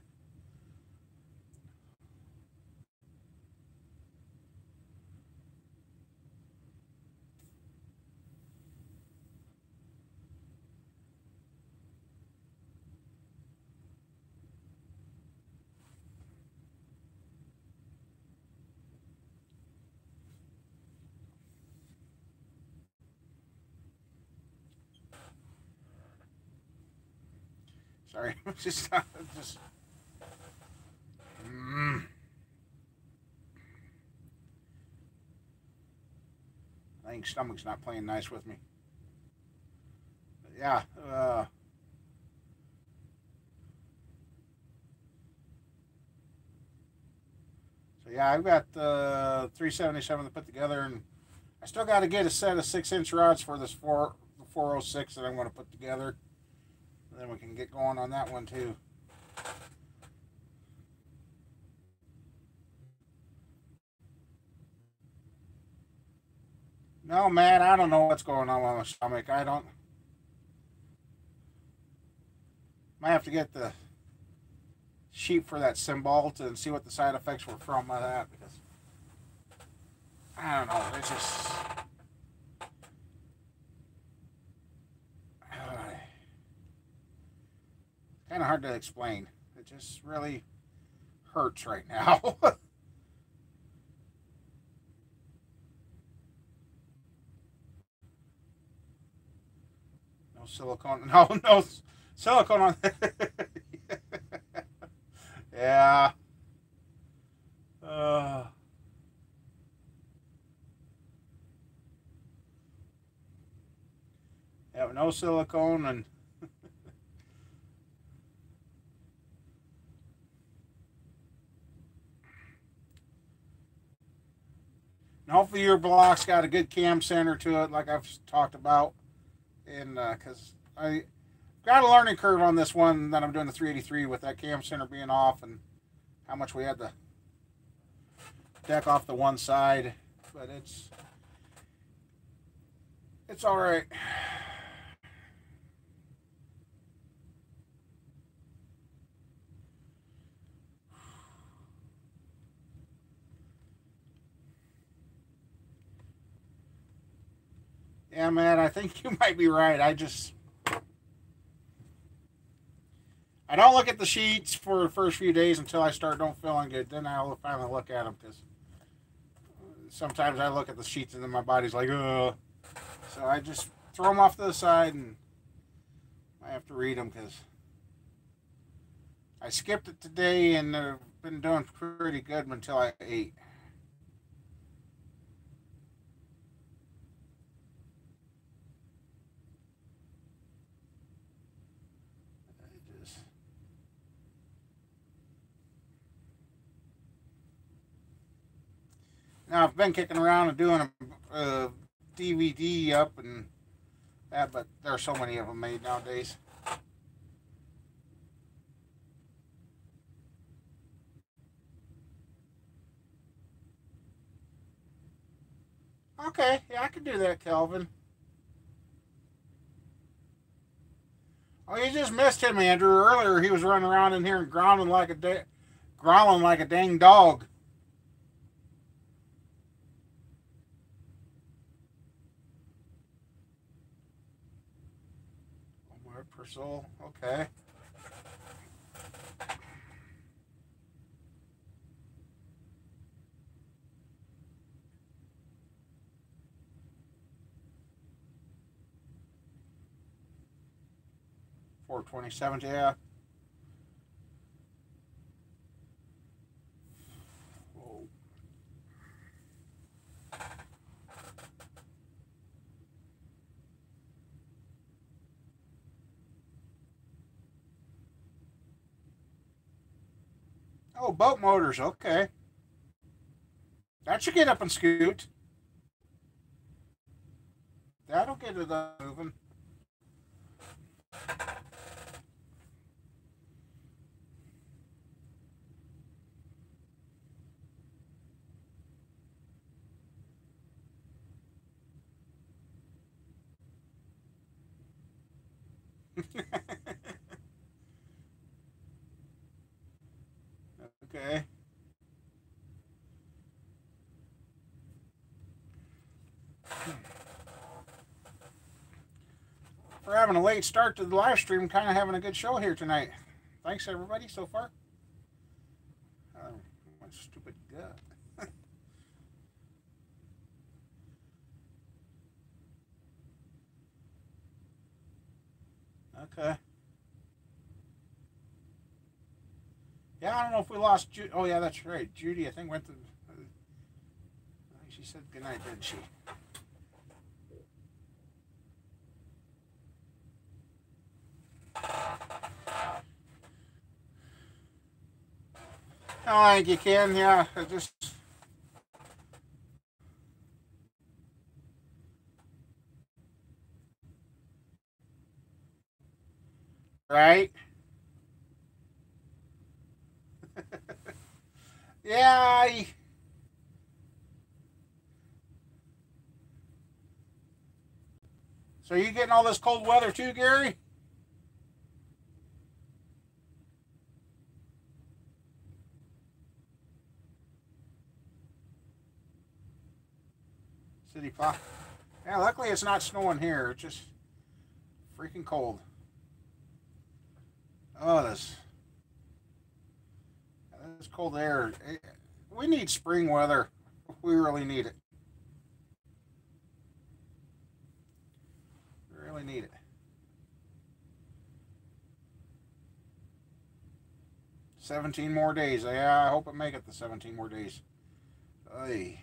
[SPEAKER 1] Sorry, just I think stomach's not playing nice with me. But yeah. So yeah, I've got the 377 to put together, and I still got to get a set of 6-inch rods for this 406 that I'm going to put together. And then we can get going on that one too. No, man, I don't know what's going on with my stomach. I don't. Might have to get the sheet for that Cymbalta and see what the side effects were from that, because I don't know. It's just kind of hard to explain. It just really hurts right now. No silicone. No silicone on. Yeah. Uh, yeah, no silicone and hopefully your block's got a good cam center to it, like I've talked about. And because I got a learning curve on this one that I'm doing the 383 with that cam center being off, and how much we had to deck off the one side, but it's all right. Yeah, man, I think you might be right. I don't look at the sheets for the first few days until I start don't feeling good. Then I'll finally look at them, because sometimes I look at the sheets and then my body's like, ugh. So I just throw them off to the side, and I have to read them because I skipped it today and I've been doing pretty good until I ate. I just, now I've been kicking around and doing a DVD up and that, but there are so many of them made nowadays. Okay, yeah, I can do that, Kelvin. Oh, you just missed him, Andrew. Earlier, he was running around in here and growling like a dang dog. Word per soul. Okay. $4.27. Yeah. Oh, oh, boat motors. Okay. That should get up and scoot. That'll get it up moving. Okay. For having a late start to the live stream, kind of having a good show here tonight. Thanks, everybody, so far. My stupid gut. Okay. Yeah, I don't know if we lost Judy. Oh, yeah, that's right. Judy, I think, went to. I think she said goodnight, didn't she? Oh, I think you can. Yeah, it just. Right? Yeah. So you getting all this cold weather too, Gary? City pop. Yeah, luckily it's not snowing here. It's just freaking cold. Oh, this cold air. We need spring weather. We really need it. We really need it. 17 more days. Yeah, I hope I make it the 17 more days. Ay.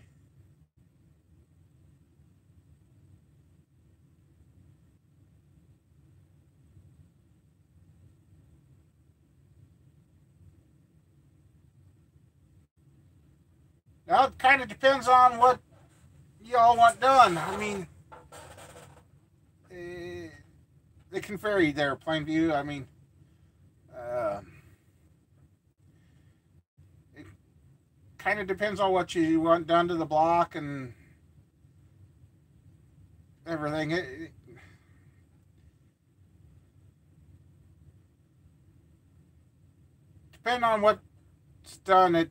[SPEAKER 1] Now it kind of depends on what y'all want done. I mean, eh, it can vary there, Plainview. I mean, uh, it kind of depends on what you want done to the block and everything. Depending on what's done, it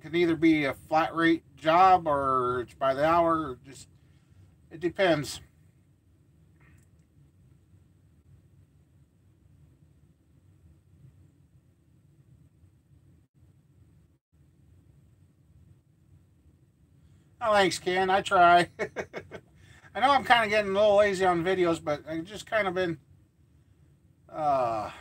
[SPEAKER 1] can either be a flat rate job or it's by the hour. Or just it depends. Oh, thanks, Ken. I try. I know I'm kind of getting a little lazy on videos, but I've just kind of been. Uh,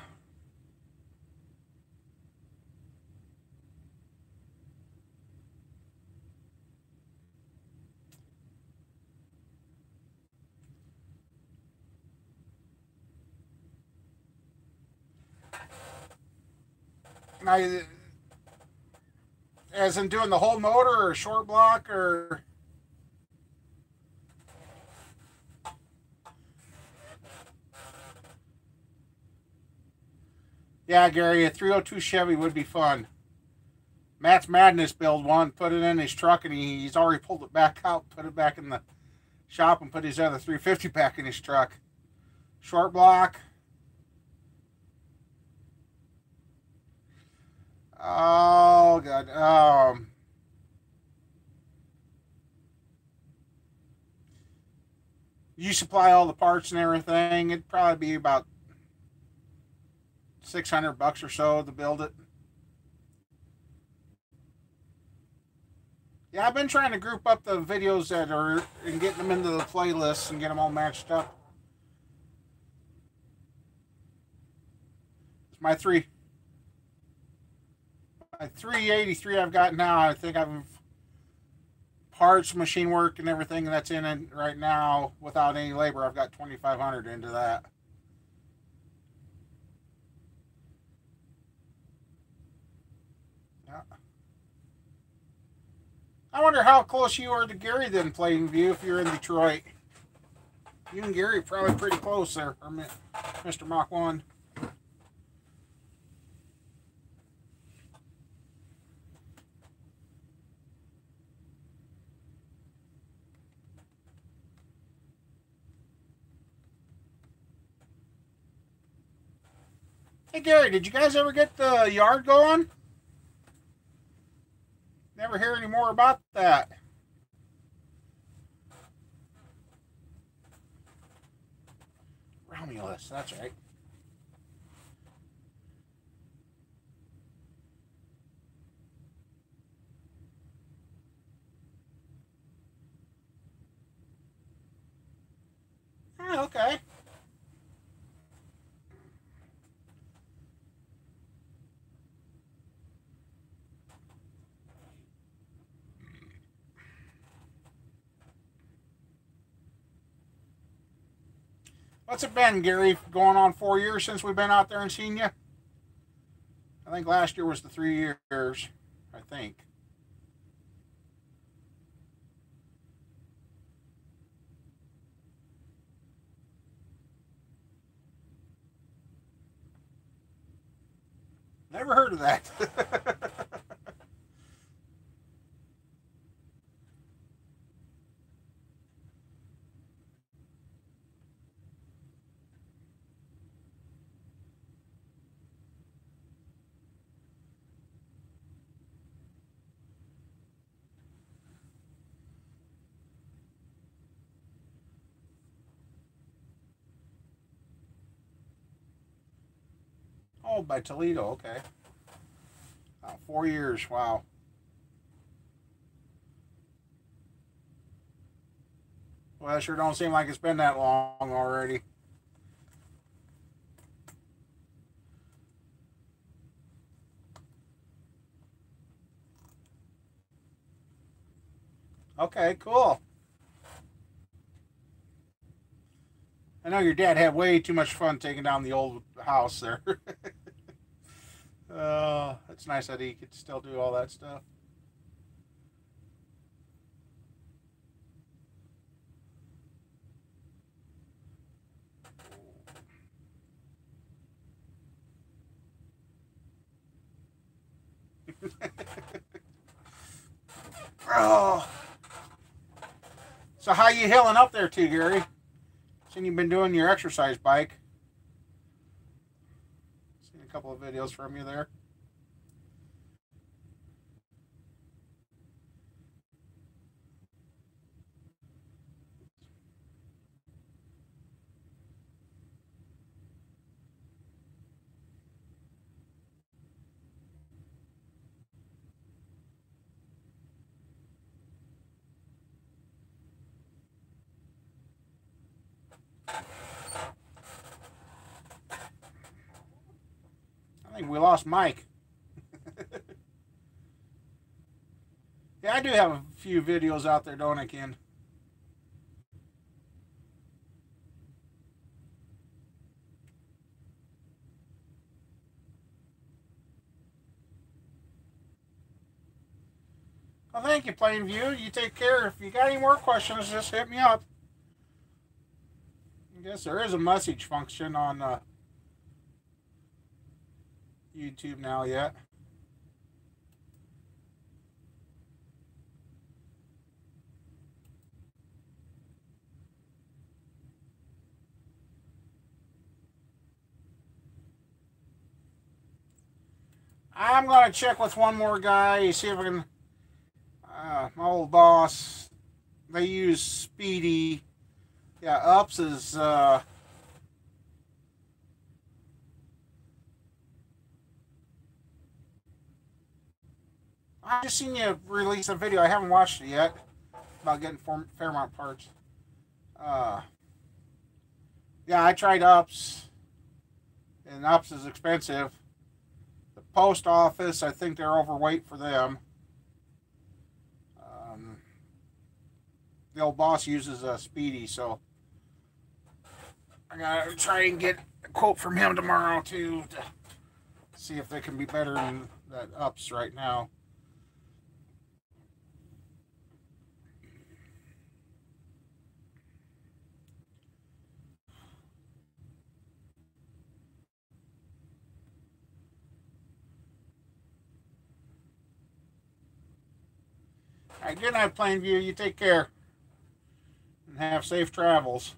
[SPEAKER 1] I, as in doing the whole motor or short block or. Yeah, Gary, a 302 Chevy would be fun. Matt's Madness built one, put it in his truck, and he's already pulled it back out, put it back in the shop, and put his other 350 back in his truck. Short block. Oh god. You supply all the parts and everything. It'd probably be about $600 or so to build it. Yeah, I've been trying to group up the videos that are and getting them into the playlists and get them all matched up. It's my 383 I've got now. I think I've parts, machine work, and everything that's in it right now without any labor. I've got 2,500 into that. Yeah. I wonder how close you are to Gary then, Plainview, if you're in Detroit. You and Gary are probably pretty close there, or Mr. Mach 1. Hey, Gary, did you guys ever get the yard going? Never hear any more about that. Romulus, that's right. Oh, okay. What's it been, Gary? Going on 4 years since we've been out there and seen you? I think last year was the 3 years. I think. Never heard of that. Oh, by Toledo. Okay. 4 years. Wow. Well, it sure don't seem like it's been that long already. Okay, cool. I know your dad had way too much fun taking down the old house there. It's nice that he could still do all that stuff. Oh. So how you healing up there too, Gary? Seen you've been doing your exercise bike. Seen a couple of videos from you there. I think we lost Mike. Yeah, I do have a few videos out there, don't I, Ken? Well, thank you, Plainview. You take care. If you got any more questions, just hit me up. I guess there is a message function on YouTube now yet. I'm going to check with one more guy, see if I can. My old boss, they use Speedy. Yeah, Ups is. I just seen you release a video. I haven't watched it yet about getting Fairmont parts. Uh, yeah, I tried Ups, and Ups is expensive. The post office, I think they're overweight for them. The old boss uses a Speedy, so I gotta try and get a quote from him tomorrow too to see if they can be better than that Ups right now. All right, good night, Plainview. You take care and have safe travels.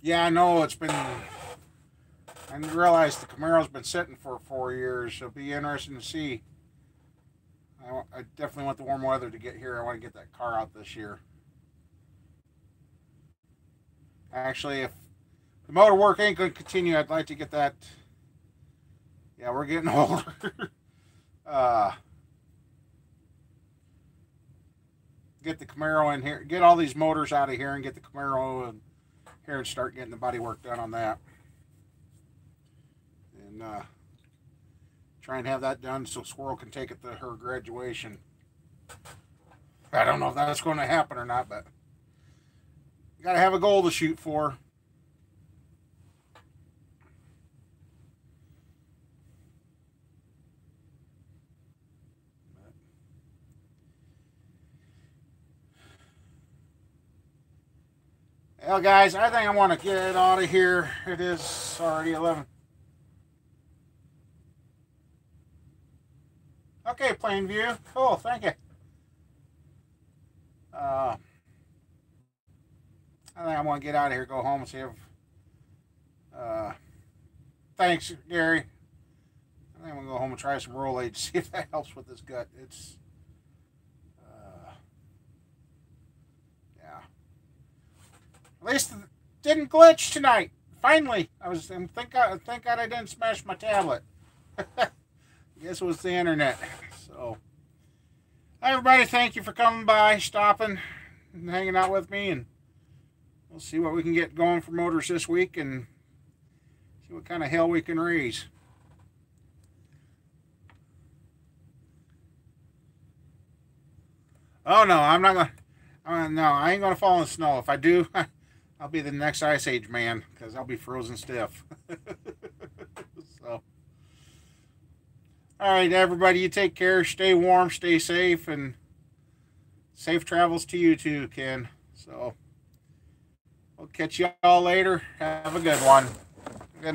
[SPEAKER 1] Yeah, I know it's been. I didn't realize the Camaro's been sitting for 4 years. It'll be interesting to see. I definitely want the warm weather to get here. I want to get that car out this year. Actually, if the motor work ain't going to continue, I'd like to get that. Yeah, we're getting older. get the Camaro in here, get all these motors out of here, and get the Camaro in here and start getting the body work done on that. And try and have that done so Squirrel can take it to her graduation. I don't know if that's going to happen or not, but you got to have a goal to shoot for. Well, guys, I think I want to get out of here. It is already 11. Okay, Plainview. Cool, thank you. I think I want to get out of here, go home and see if... thanks, Gary. I think I'm going to go home and try some Rolaids, see if that helps with this gut. It's... yeah. At least it didn't glitch tonight. Finally. Thank God I didn't smash my tablet. I guess it was the internet. So, everybody, thank you for coming by, stopping, and hanging out with me, and we'll see what we can get going for motors this week and see what kind of hell we can raise. Oh no, I'm not gonna. No, I ain't gonna fall in the snow. If I do, I'll be the next Ice Age man because I'll be frozen stiff. So, all right, everybody, you take care. Stay warm, stay safe, and safe travels to you too, Ken. So, we'll catch you all later. Have a good one.